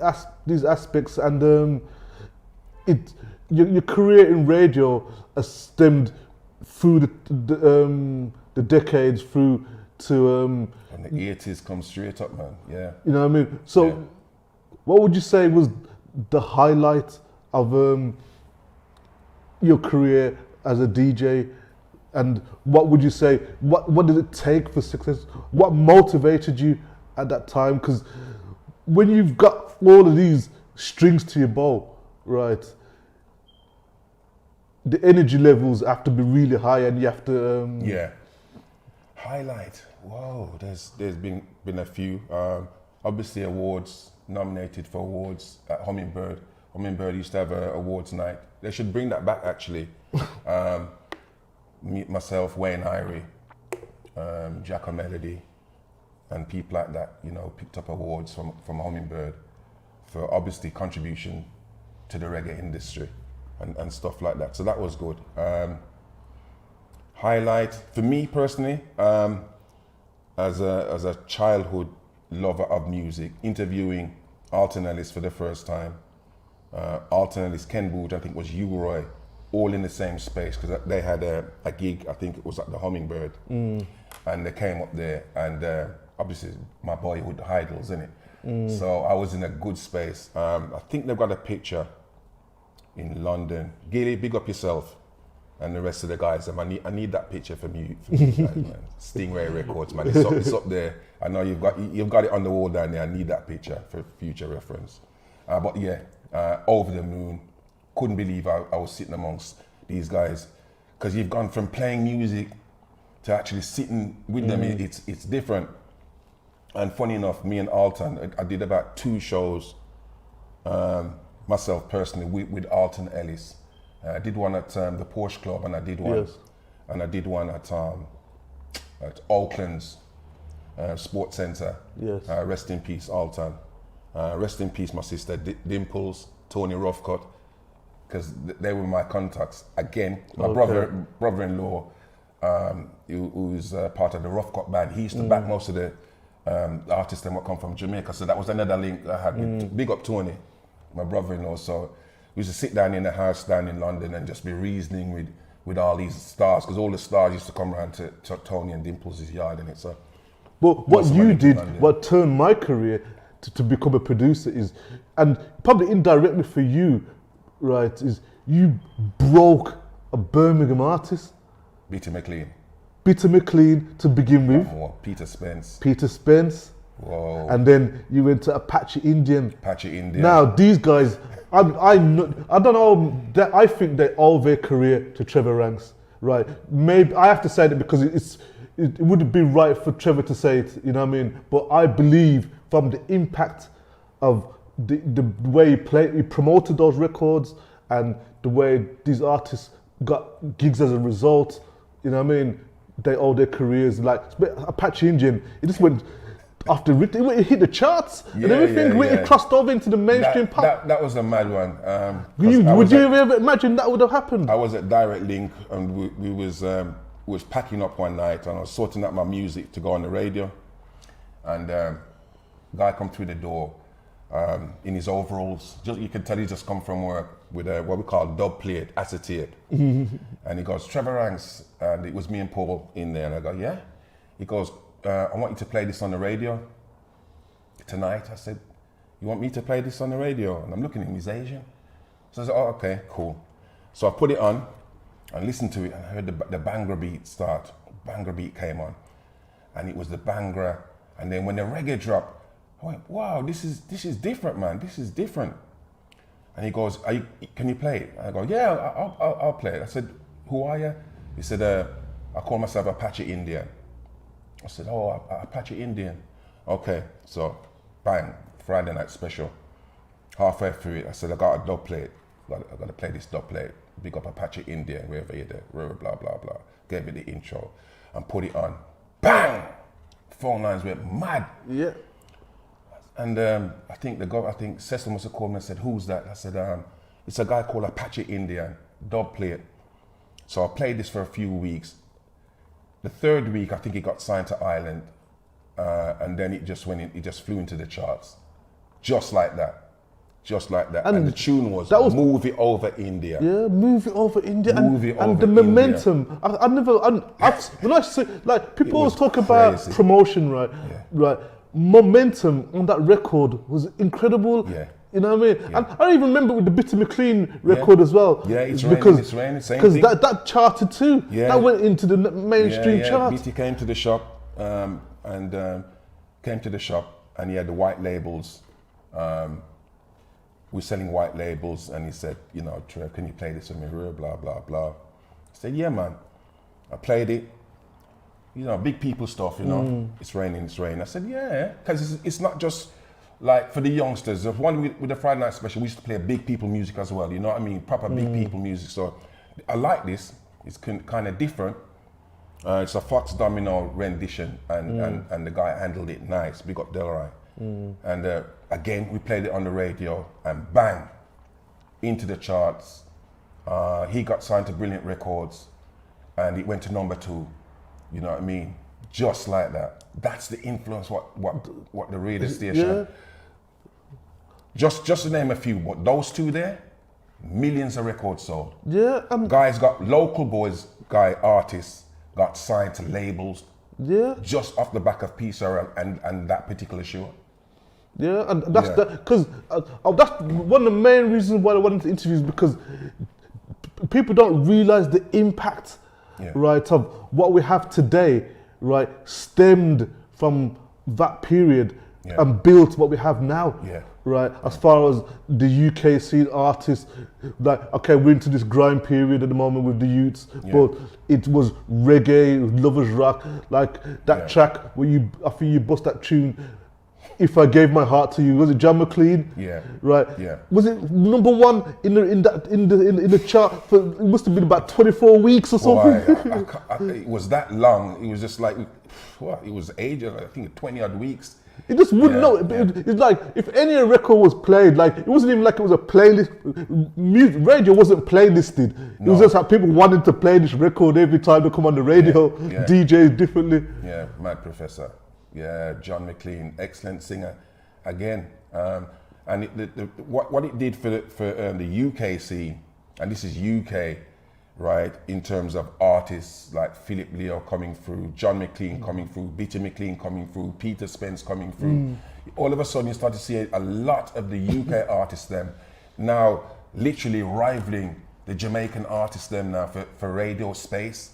aspects, and your career in radio has stemmed through the decades through to and the 80s come straight up, man. Yeah. You know what I mean? So what would you say was the highlight of your career as a DJ? And what would you say, what did it take for success? What motivated you at that time? Because when you've got all of these strings to your bow, right, the energy levels have to be really high, and you have to... Highlight, whoa, there's been a few. Obviously awards, nominated for awards at Hummingbird. Hummingbird used to have an awards night. They should bring that back, actually. Myself, Wayne Irie, Jacko Melody, and people like that, picked up awards from Hummingbird for obviously contribution to the reggae industry and stuff like that. So that was good. Highlight for me personally, as a childhood lover of music, interviewing Alton Ellis for the first time. Alton Ellis, Ken Boothe, I think was U-Roy, all in the same space, because they had a gig, I think it was at the Hummingbird, and they came up there, and obviously my boyhood idols, innit? So I was in a good space. I think they've got a picture in London. Gilly, big up yourself, and the rest of the guys. I need that picture from you guys, man. Stingray Records, man. It's up there. I know you've got it on the wall down there. I need that picture for future reference. But yeah, over the moon. Couldn't believe I was sitting amongst these guys, because you've gone from playing music to actually sitting with them. It's different. And funny enough, me and Alton, I did about 2 shows myself personally with Alton Ellis. I did one at the Porsche Club, and I did one at Oakland's Sports Centre. Yes. Rest in peace, Alton. Rest in peace, my sister Dimples, Tony Roughcut, because they were my contacts. Again, my brother-in-law, who's part of the Roughcut band, he used to back most of the artists that come from Jamaica. So that was another link I had with Big Up Tony, my brother-in-law. So we used to sit down in the house down in London and just be reasoning with all these stars, because all the stars used to come around to Tony and Dimples' yard in it. So, but what you did, what turned my career to become a producer is, and probably indirectly for you, right, is you broke a Birmingham artist. Peter McLean to begin with. Peter Spence. Whoa. And then you went to Apache Indian. Now these guys, I don't know, I think they owe their career to Trevor Ranks, right? Maybe I have to say that because it wouldn't be right for Trevor to say it, you know what I mean? But I believe from the impact of the way he promoted those records and the way these artists got gigs as a result, you know what I mean? They owe their careers. Like Apache Indian, it just went after it hit the charts and everything. It crossed over into the mainstream pop. That was a mad one. Would you ever imagine that would have happened? I was at Direct Link, and we was packing up one night, and I was sorting out my music to go on the radio, and guy come through the door in his overalls. You can tell he just come from work with what we call dub plate, acetate. And he goes, Trevor Ranks, and it was me and Paul in there, and I go, yeah? He goes, I want you to play this on the radio tonight. I said, you want me to play this on the radio? And I'm looking at him, he's Asian. So I said, oh, okay, cool. So I put it on and listened to it, and I heard the Bangra beat start. Bangra beat came on, and it was the Bangra. And then when the reggae dropped, I went, wow, this is different, man. This is different. And he goes, can you play it? I go, yeah, I'll play it. I said, who are you? He said, I call myself Apache Indian. I said, oh, Apache Indian. Okay, so bang, Friday night special. Halfway through it, I said, I got a dub plate. I got to play this dub plate. Big up Apache Indian, wherever you're there, blah, blah, blah. Gave it the intro and put it on. Bang! Phone lines went mad. Yeah. And I think Cecil must have called me and said, who's that? I said, it's a guy called Apache Indian, dub plate. So I played this for a few weeks. The 3rd week, I think he got signed to Ireland, and then it just flew into the charts. Just like that. And the tune was Move It Over India. Yeah, Move It Over India. And the momentum. When I say, like, people always talk about promotion, right? Yeah. Right. Momentum on that record was incredible. Yeah. You know what I mean? Yeah. And I even remember with the Bitter McLean record as well. Yeah, it's raining, same because thing. that charted too. Yeah. That went into the mainstream chart. BT came to the shop and he had the white labels. We're selling white labels, and he said, you know, Trev, can you play this with me? Blah, blah, blah. I said, yeah, man. I played it. You know, big people stuff, you know. It's raining. I said, yeah, because it's not just like for the youngsters. The one with the Friday night special, we used to play big people music as well, you know what I mean? Proper big people music. So I like this. It's kind of different. It's a Fox Domino rendition, and the guy handled it nice. Big up Delray. And again, we played it on the radio, and bang, into the charts. He got signed to Brilliant Records, and it went to #2. You know what I mean? Just like that. That's the influence. What the radio station. Yeah. Just to name a few, but those two there, millions of records sold. Yeah. Guys local boys, artists got signed to labels. Yeah. Just off the back of PCRL and that particular show. Yeah, and that's because that's one of the main reasons why I went into interviews, because people don't realize the impact, right, of what we have today, right, stemmed from that period and built what we have now. Yeah. Right, as far as the UK scene artists, like, okay, we're into this grind period at the moment with the youths, but it was reggae, lovers rock, like that track where I think you bust that tune, If I Gave My Heart to You, was it John McLean? Yeah. Right. Yeah. Was it #1 in the chart for, it must have been about 24 weeks or something? It was that long. It was just like, it was ages, I think 20 odd weeks. It just wouldn't know. It's like if any record was played, like it wasn't even like it was a playlist. Radio wasn't playlisted. It was just like people wanted to play this record every time they come on the radio. DJs differently. Yeah, Mad Professor. Yeah, John McLean, excellent singer, again. And what it did for the UK scene, and this is UK, right, in terms of artists like Philip Leo coming through, John McLean coming through, Bitty McLean coming through, Peter Spence coming through. All of a sudden you start to see a lot of the UK artists them now literally rivaling the Jamaican artists them now for radio space,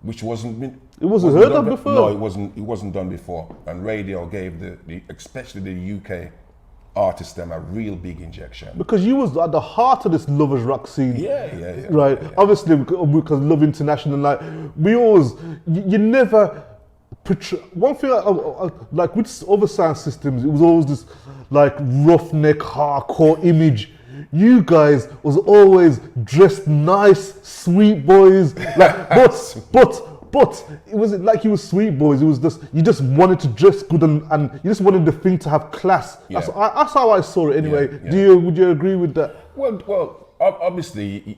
which wasn't heard of before. No, it wasn't done before. And radio gave especially the UK artists them a real big injection. Because you was at the heart of this lovers rock scene. Yeah. Right. Yeah. Obviously because Love International, like we always, you never portray. One thing like with other sound systems, it was always this like roughneck hardcore image. You guys was always dressed nice, sweet boys. Like, but it wasn't like you were sweet boys. It was just you just wanted to dress good and you just wanted the thing to have class. Yeah. That's how I saw it anyway. Yeah. Would you agree with that? Well, obviously,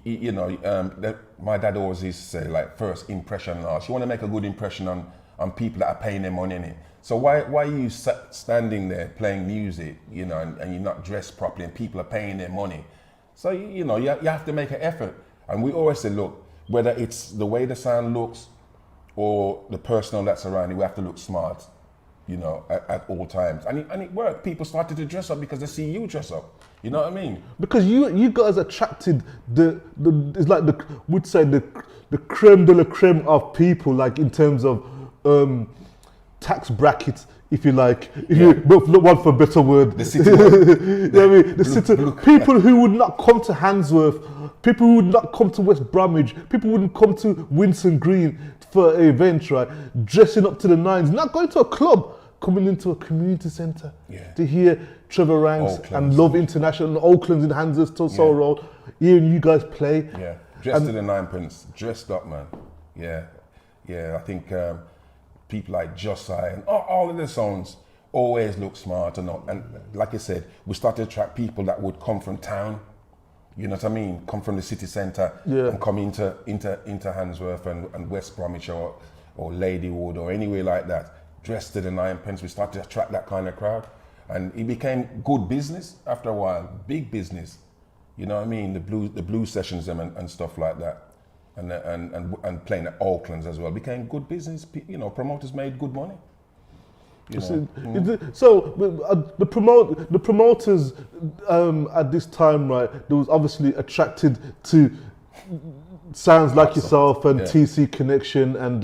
my dad always used to say like first impression last. You want to make a good impression on people that are paying their money in it. So why are you standing there playing music, and you're not dressed properly and people are paying their money? So, you have to make an effort. And we always say, look, whether it's the way the sound looks or the personnel that's around you, we have to look smart, at all times. And it worked. People started to dress up because they see you dress up. You know what I mean? Because you guys attracted it's like we'd say the creme de la creme of people, like in terms of tax brackets, if you like, one for a better word. The city. The city. People who would not come to Handsworth, people who would not come to West Bromwich, people who wouldn't come to Winson Green for events, right? Dressing up to the nines, not going to a club, coming into a community centre to hear Trevor Ranks and Love International, Oakland's in Handsworth, Tulsa Road, hearing you guys play. Yeah, dressed to the ninepence, dressed up, man. Yeah, I think people like Josiah and all of the songs always look smart and like I said, we started to attract people that would come from town, you know what I mean, come from the city centre and come into Handsworth and West Bromwich or Ladywood or anywhere like that, dressed to the ninepence. We started to attract that kind of crowd, and it became good business after a while, big business, you know what I mean, the blues sessions and stuff like that. And playing at Oaklands as well became good business. Promoters made good money. So the promoters at this time, right? There was obviously attracted to sounds like yourself and TC Connection and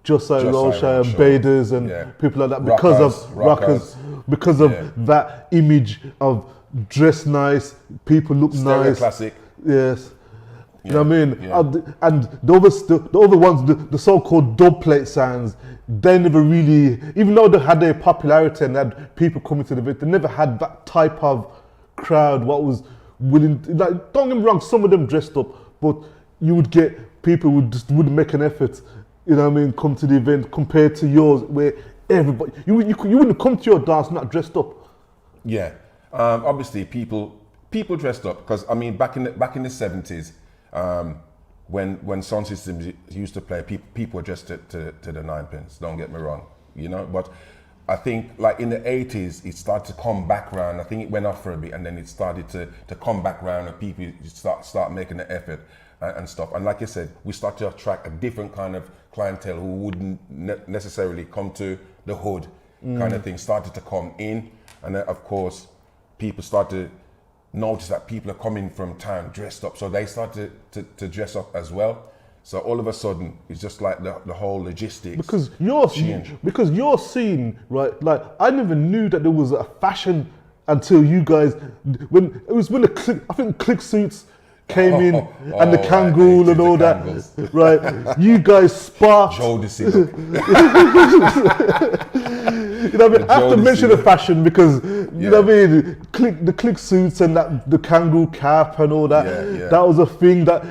Josiah Rolshire and Baders and people like that because of rockers, because of that image of dress nice, people look nice. Classic. Yes. You know what I mean? And the other ones, the so-called dub plate sounds, they never really, even though they had their popularity and had people coming to the event, they never had that type of crowd what was willing, like, don't get me wrong, some of them dressed up, but you would get people who just wouldn't make an effort, you know what I mean, come to the event compared to yours, where everybody. You wouldn't come to your dance not dressed up. Yeah, obviously people dressed up because I mean back in the 70s, when sound systems used to play, people were dressed to the ninepence. Don't get me wrong, you know. But I think like in the 80s, it started to come back round. I think it went off for a bit, and then it started to come back round, and people start making the effort and stuff. And like I said, we start to attract a different kind of clientele who wouldn't necessarily come to the hood kind of thing. Started to come in, and then of course people start to notice that people are coming from town dressed up, so they start to dress up as well. So all of a sudden, it's just like the whole logistics. Because you're seeing, right? Like I never knew that there was a fashion until you guys. When the click suits came in and the Kangol right, and all that, right? You guys sparked. Jodeci. You know what I mean? I have to mention the fashion because you know what I mean. The click suits and the Kangol cap and all that. That was a thing that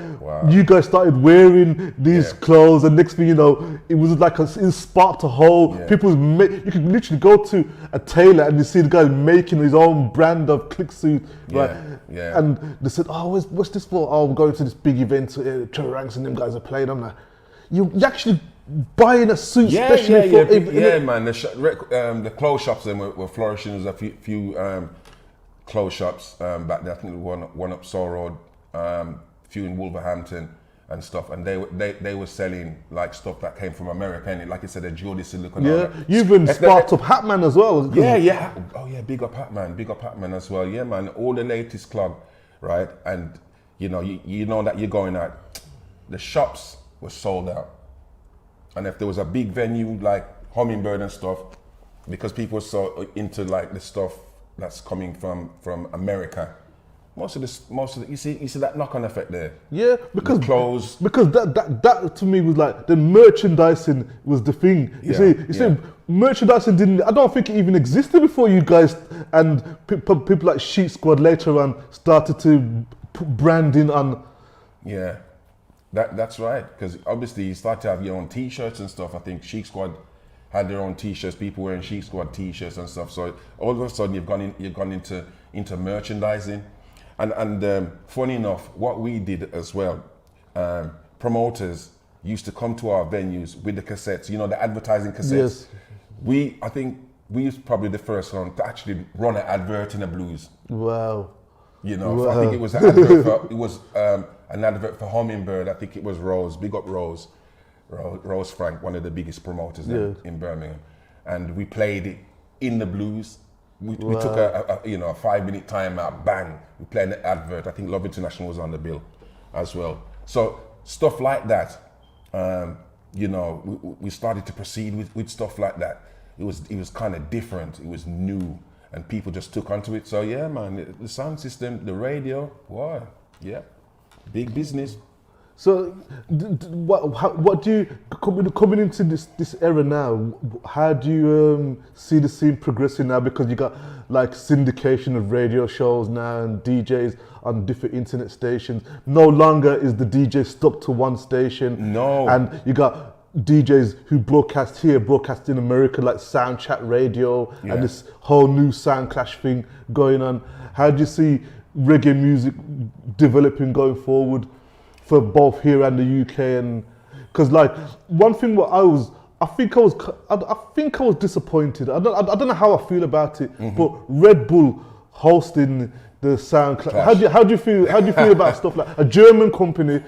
you guys started wearing these clothes, and next thing you know, it was like it sparked a whole. People, you could literally go to a tailor and you see the guy making his own brand of click suit, right? And they said, "Oh, what's this for?" "Oh, we're going to this big event. Trevor Ranks and them guys are playing." I'm like, "You actually buying a suit specially for?" Man. The clothes shops then were flourishing. There's a few clothes shops back there. I think one up Saw Road, few in Wolverhampton and stuff, and they were selling like stuff that came from America, and like I said, the Jodeci silicone. You even sparked up Hatman as well. Yeah. Oh yeah, big up Hatman as well. Yeah, man, all the latest club, right? And you know that you're going out. The shops were sold out, and if there was a big venue like Hummingbird and stuff, because people were so into like the stuff that's coming from America. Most of the you see that knock-on effect there. Yeah, because clothes. Because that to me was like the merchandising was the thing. You see, merchandising didn't. I don't think it even existed before you guys and people like Sheet Squad later on started to put branding on. Yeah, that's right. Because obviously you start to have your own T-shirts and stuff. I think Sheet Squad had their own T-shirts. People wearing Sheet Squad T-shirts and stuff. So all of a sudden you've gone into merchandising. And funny enough, what we did as well, promoters used to come to our venues with the cassettes, you know, the advertising cassettes. Yes. I think we was probably the first one to actually run an advert in the blues. Wow. You know, I think it was an advert an advert for Hummingbird. I think it was Rose, big up Rose Frank, one of the biggest promoters in Birmingham. And we played it in the blues. We took a 5-minute time out, bang, we played the advert. I think Love International was on the bill as well. So stuff like that, we started to proceed with stuff like that. It was kind of different, it was new, and people just took onto it. So yeah, man, the sound system, the radio, wow, yeah, big business. So, what do you coming into this era now? How do you see the scene progressing now? Because you got like syndication of radio shows now and DJs on different internet stations. No longer is the DJ stuck to one station. No, and you got DJs who broadcast here, broadcast in America, like Sound Chat Radio, and this whole new sound clash thing going on. How do you see reggae music developing going forward? For both here and the UK, and because like one thing what I think I was disappointed. I don't know how I feel about it, but Red Bull hosting the sound clash. How do you feel about stuff like a German company,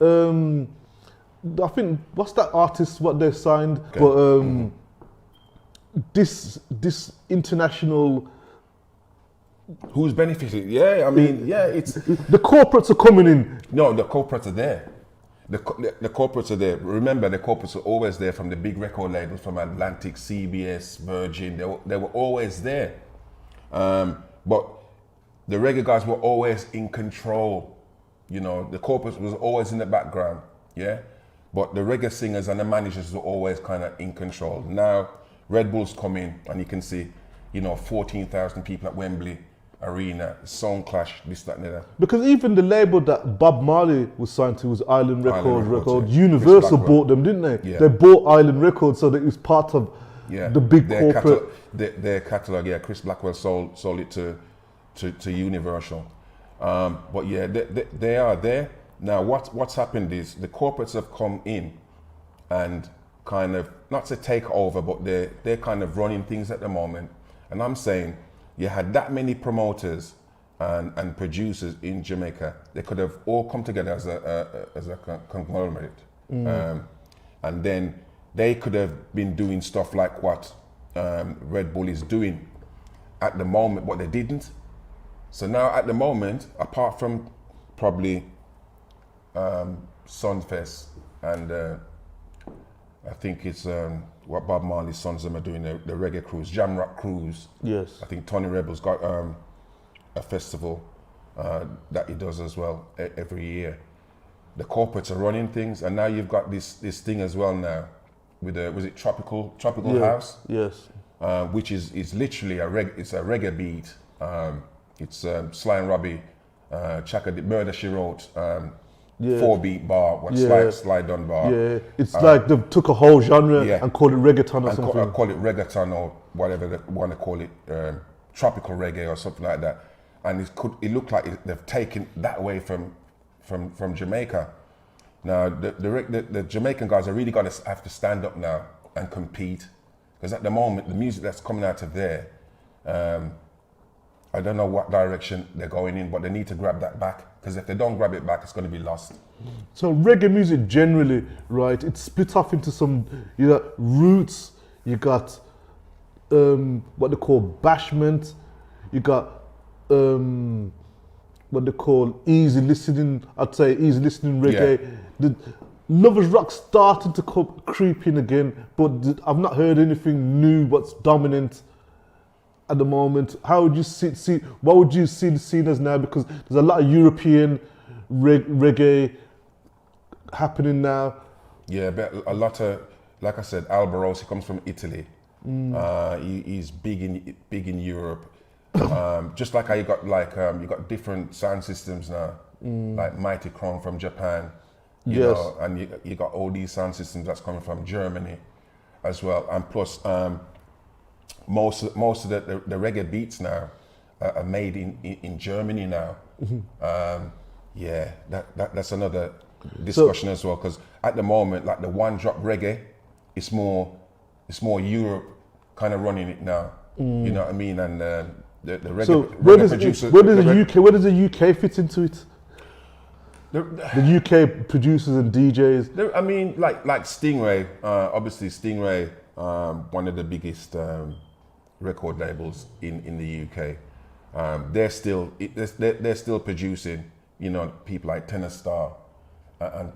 I think what's that artist what they signed, but this international. Who's benefited? Yeah, I mean, it's... The corporates are coming in. No, the corporates are there. The corporates are there. Remember, the corporates are always there from the big record labels, from Atlantic, CBS, Virgin. They were always there. But the reggae guys were always in control. You know, the corporates was always in the background, yeah? But the reggae singers and the managers were always kind of in control. Now, Red Bull's come in, and you can see, 14,000 people at Wembley. arena, sound clash, this, that, and the other. Because even the label that Bob Marley was signed to was Island Island Records. yeah. Universal bought them, didn't they? Yeah. They bought Island Records, so that it was part of the big corporate. Their catalog, yeah. Chris Blackwell sold it to Universal. But yeah, they are there. Now what's happened is the corporates have come in and kind of, not to take over, but they're kind of running things at the moment. And I'm saying, you had that many promoters and producers in Jamaica, they could have all come together as a conglomerate. And then they could have been doing stuff like what Red Bull is doing at the moment, but they didn't. So now at the moment, apart from probably Sunfest and I think it's what Bob Marley's Sons are doing, the Reggae Cruise, Jamrock Cruise. Yes. I think Tony Rebel's got a festival that he does as well every year. The corporates are running things, and now you've got this thing as well now with was it Tropical House? Yes. Which is literally it's a reggae beat. It's Sly and Robbie, Chaka the Murder She Wrote, 4-beat bar, Sly done bar. Yeah, it's like they took a whole genre and called it reggaeton or something. Call it reggaeton or whatever they want to call it, tropical reggae or something like that. And it looked like they've taken that away from Jamaica. Now the Jamaican guys are really going to have to stand up now and compete, because at the moment the music that's coming out of there, I don't know what direction they're going in, but they need to grab that back, because if they don't grab it back, it's going to be lost. So reggae music generally, right, it's split off into some, you got roots, you got what they call bashment, you got what they call easy listening, I'd say easy listening reggae. Yeah. The Lovers Rock started to creep in again, but I've not heard anything new what's dominant at the moment. How would you see what would you see the scene as now? Because there's a lot of European reggae happening now. Yeah, but a lot of, like I said, Albaros, he comes from Italy. He's big in Europe. Just like how you got different sound systems now, like Mighty Crown from Japan, you know, and you got all these sound systems that's coming from Germany as well, and plus most of the reggae beats now are made in Germany now. That's another discussion as well, because at the moment, like the one drop reggae, it's more Europe kind of running it now. You know what I mean? And the reggae, so where does the UK fit into it? The UK producers and DJs. I mean, like Stingray. Obviously, Stingray, one of the biggest record labels in the UK. They're still producing. You know, people like Tenor Star and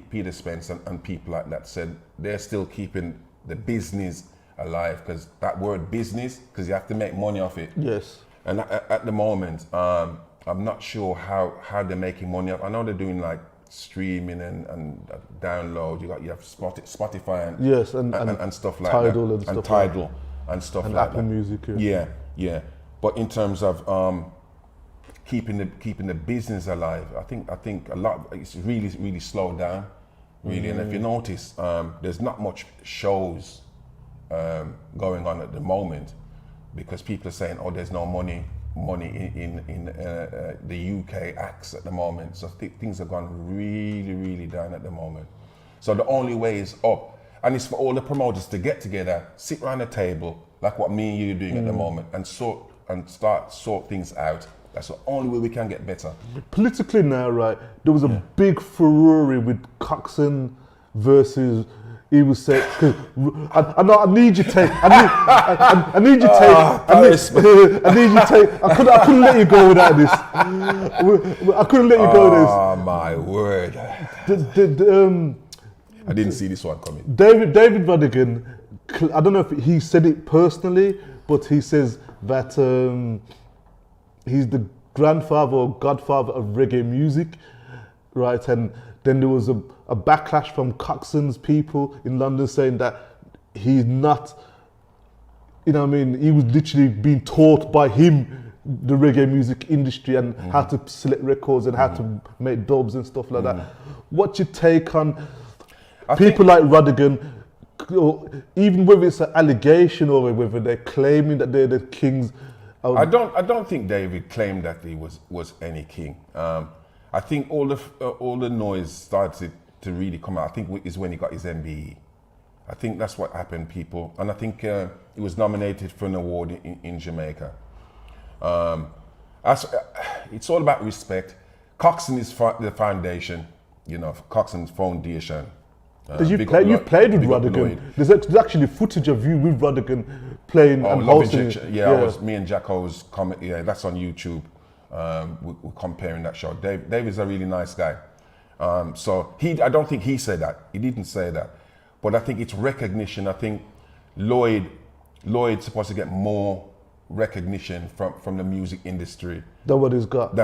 Peter Spence and people like that. Said they're still keeping the business alive, because that word business, because you have to make money off it. Yes. And at the moment, I'm not sure how they're making money off. I know they're doing like streaming and download. You have Spotify and stuff like Tidal that. And Tidal and stuff like that. Apple Music. Yeah. But in terms of keeping the business alive, I think a lot. It's really slowed down. Really, and if you notice, there's not much shows going on at the moment, because people are saying, oh, there's no money in the UK acts at the moment. So things have gone really down at the moment. So the only way is up, and it's for all the promoters to get together, sit around a table like what me and you are doing at the moment, and sort things out. That's the only way we can get better. Politically now, right, there was a big furore with Coxsone versus, he was saying, I need your take. I need your take. I need your take. I couldn't let you go without this. I couldn't let you go with this. Oh my word. I didn't see this one coming. David Rodigan, I don't know if he said it personally, but he says that he's the grandfather or godfather of reggae music, right? And then there was a backlash from Coxsone's people in London saying that he's not, you know what I mean, he was literally being taught by him the reggae music industry and how to select records and how to make dubs and stuff like that. What's your take on people like Rodigan, or even whether it's an allegation or whether they're claiming that they're the kings? I don't think David claimed that he was any king. I think all the noise started to really come out. I think is when he got his MBE. I think that's what happened, people. And I think he was nominated for an award in Jamaica. It's all about respect. Coxsone is the foundation, Coxsone's foundation. You've played with Rodigan. There's actually footage of you with Rodigan playing and hosting. Me and Jacko was that's on YouTube. We're comparing that show. Dave is a really nice guy. So I don't think he said that. He didn't say that. But I think it's recognition. I think Lloyd's supposed to get more recognition from the music industry than what he's got.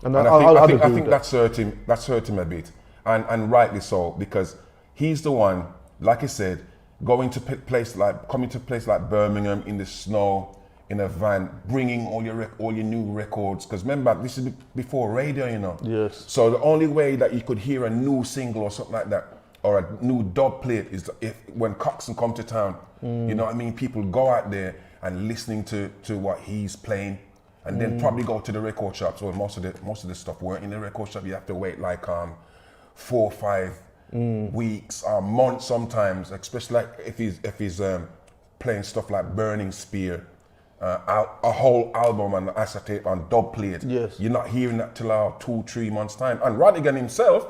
And I think that's hurt him. That's hurt him a bit, and rightly so, because he's the one, like I said, coming to a place like Birmingham in the snow in a van, bringing all your new records. Because remember, this is before radio, Yes. So the only way that you could hear a new single or something like that, or a new dub plate, is when Coxsone come to town. You know what I mean? People go out there and listening to what he's playing, and then probably go to the record shops. Well, most of the stuff weren't in the record shop. You have to wait like 4 or 5 weeks or months sometimes, especially like if he's playing stuff like Burning Spear, a whole album on acetate on dub plate. Yes. You're not hearing that till 2-3 months time. And Rodigan himself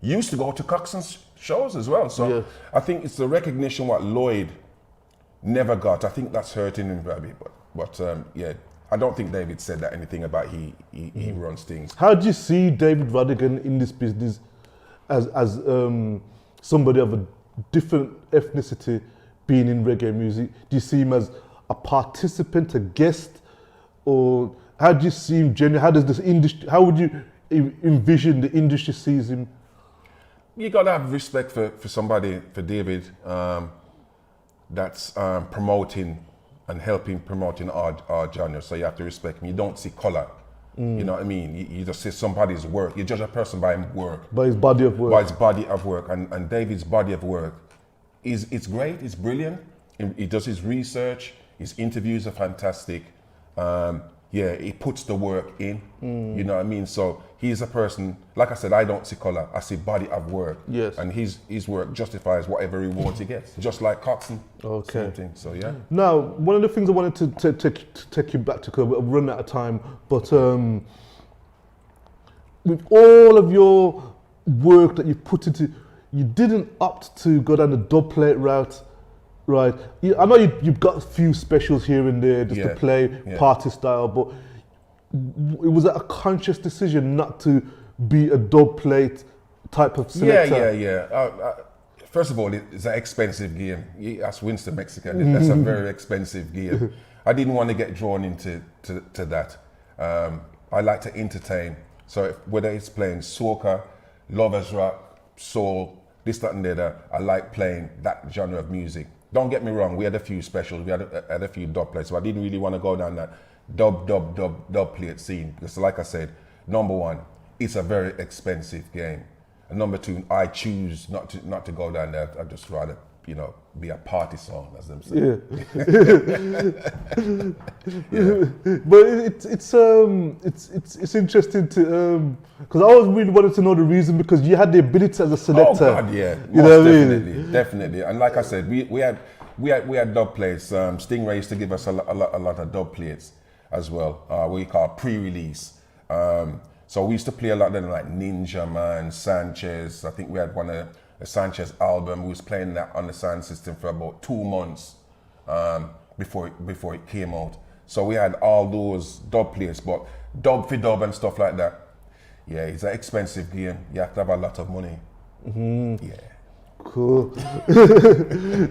used to go to Coxsone's shows as well. So yes. I think it's the recognition what Lloyd never got. I think that's hurting him a bit. But I don't think David said that anything about he runs things. How do you see David Rodigan in this business as somebody of a different ethnicity being in reggae music? Do you see him as a participant, a guest, or how do you see him generally? How does this industry? How would you envision the industry sees him? You gotta have respect for somebody, for David, that's promoting and helping promoting our genre. So you have to respect him. You don't see color. You know what I mean? You just see somebody's work. You judge a person by his work. By his body of work. By his body of work. And David's body of work it's great. It's brilliant. He does his research. His interviews are fantastic. He puts the work in. You know what I mean? So he's a person, like I said, I don't see color. I see body of work. Yes. And his work justifies whatever rewards he gets. Just like Coxsone. Okay. Same thing. So yeah. Now, one of the things I wanted to take you back to, because we're running out of time, but with all of your work that you put into, you didn't opt to go down the dub plate route. Right, I know you've got a few specials here and there just to play party style, but it was a conscious decision not to be a dub plate type of selector. First of all, it's an expensive game. That's Winston Mexican. That's a very expensive game. I didn't want to get drawn into that. I like to entertain. So whether it's playing soca, lovers rock, soul, this, that, and the other, I like playing that genre of music. Don't get me wrong, we had a few specials, we had a few dub plates, so I didn't really want to go down that dub plate scene, because like I said, number one, it's a very expensive game. And number two, I choose not to go down there. I'd just rather, be a party song, as them say. But it's interesting to because I always really wanted to know the reason, because you had the ability as a selector. Oh God, yeah, definitely. And like I said, we had dub plates. Stingray used to give us a lot of dub plates as well. What we call pre-release. So we used to play a lot of them, like Ninja Man, Sanchez. I think we had one of the Sanchez album. We was playing that on the sound system for about 2 months before it came out. So we had all those dub plates, but dub for dub and stuff like that. Yeah, it's an expensive game. You have to have a lot of money. Mm-hmm. Yeah. Cool.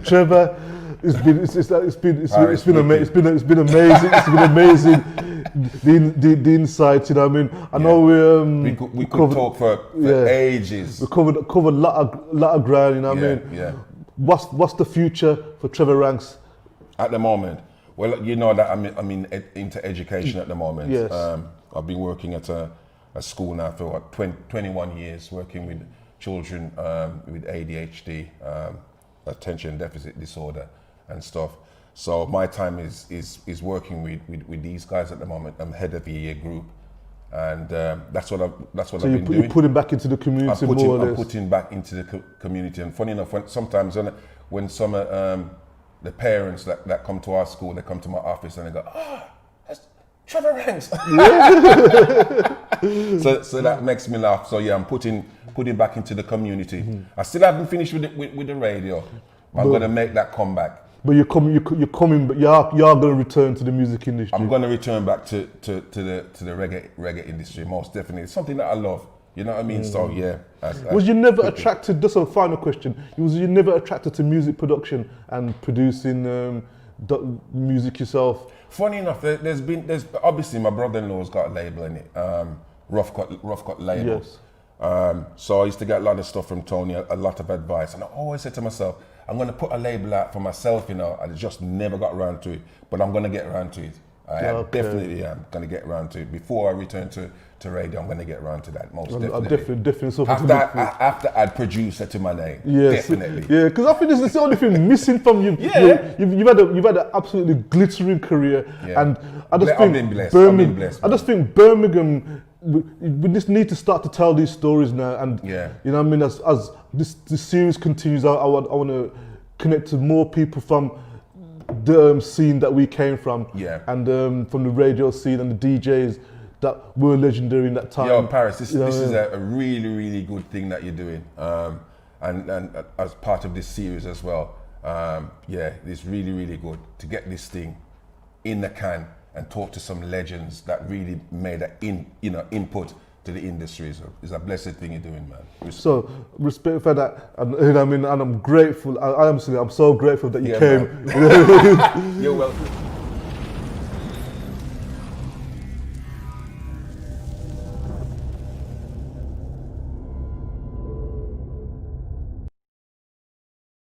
Trevor, it's been amazing. It's been amazing. The insights, you know what I mean? I know we could talk for ages. We covered a lot of ground, you know what I mean? Yeah. What's the future for Trevor Ranks? At the moment, Well, you know that into education at the moment. Yes. I've been working at a school now for 21 years, working with children with ADHD, attention deficit disorder, and stuff. So my time is working with these guys at the moment. I'm head of the year group, and that's what I've been doing. You're putting back into the community more or less. I'm putting back into the community. And funny enough, sometimes when some the parents that come to our school, they come to my office and they go, that's Trevor Ranks. so that makes me laugh. So yeah, I'm putting back into the community. I still haven't finished with the radio. I'm going to make that comeback. But you're coming, but you're going to return to the music industry. I'm going to return back to the reggae industry, most definitely. It's something that I love. You know what I mean? So yeah. Was you never attracted? Just a final question. Was you never attracted to music production and producing music yourself? Funny enough, there's obviously my brother-in-law's got a label in it, rough cut label. Yes. So I used to get a lot of stuff from Tony, a lot of advice, and I always said to myself, I'm going to put a label out for myself, you know. I just never got around to it, but I'm going to get around to it. I definitely am going to get around to it. Before I return to radio, I'm going to get around to that, most definitely. Definitely. After I'd producer to my name, yes. Definitely. Yeah, because I think this is the only thing missing from you. Yeah. You've had an absolutely glittering career, and I just think Birmingham, we just need to start to tell these stories now, and you know what I mean, as this series continues, I want to connect to more people from the scene that we came from, and from the radio scene and the DJs that were legendary in that time. Yo, Paris, this is a really, really good thing that you're doing, and as part of this series as well. It's really, really good to get this thing in the can and talk to some legends that really made an input to the industry. So it's a blessed thing you're doing, man. Respect. So respect for that, and I mean, and I'm grateful. I'm so grateful that you came. You're welcome.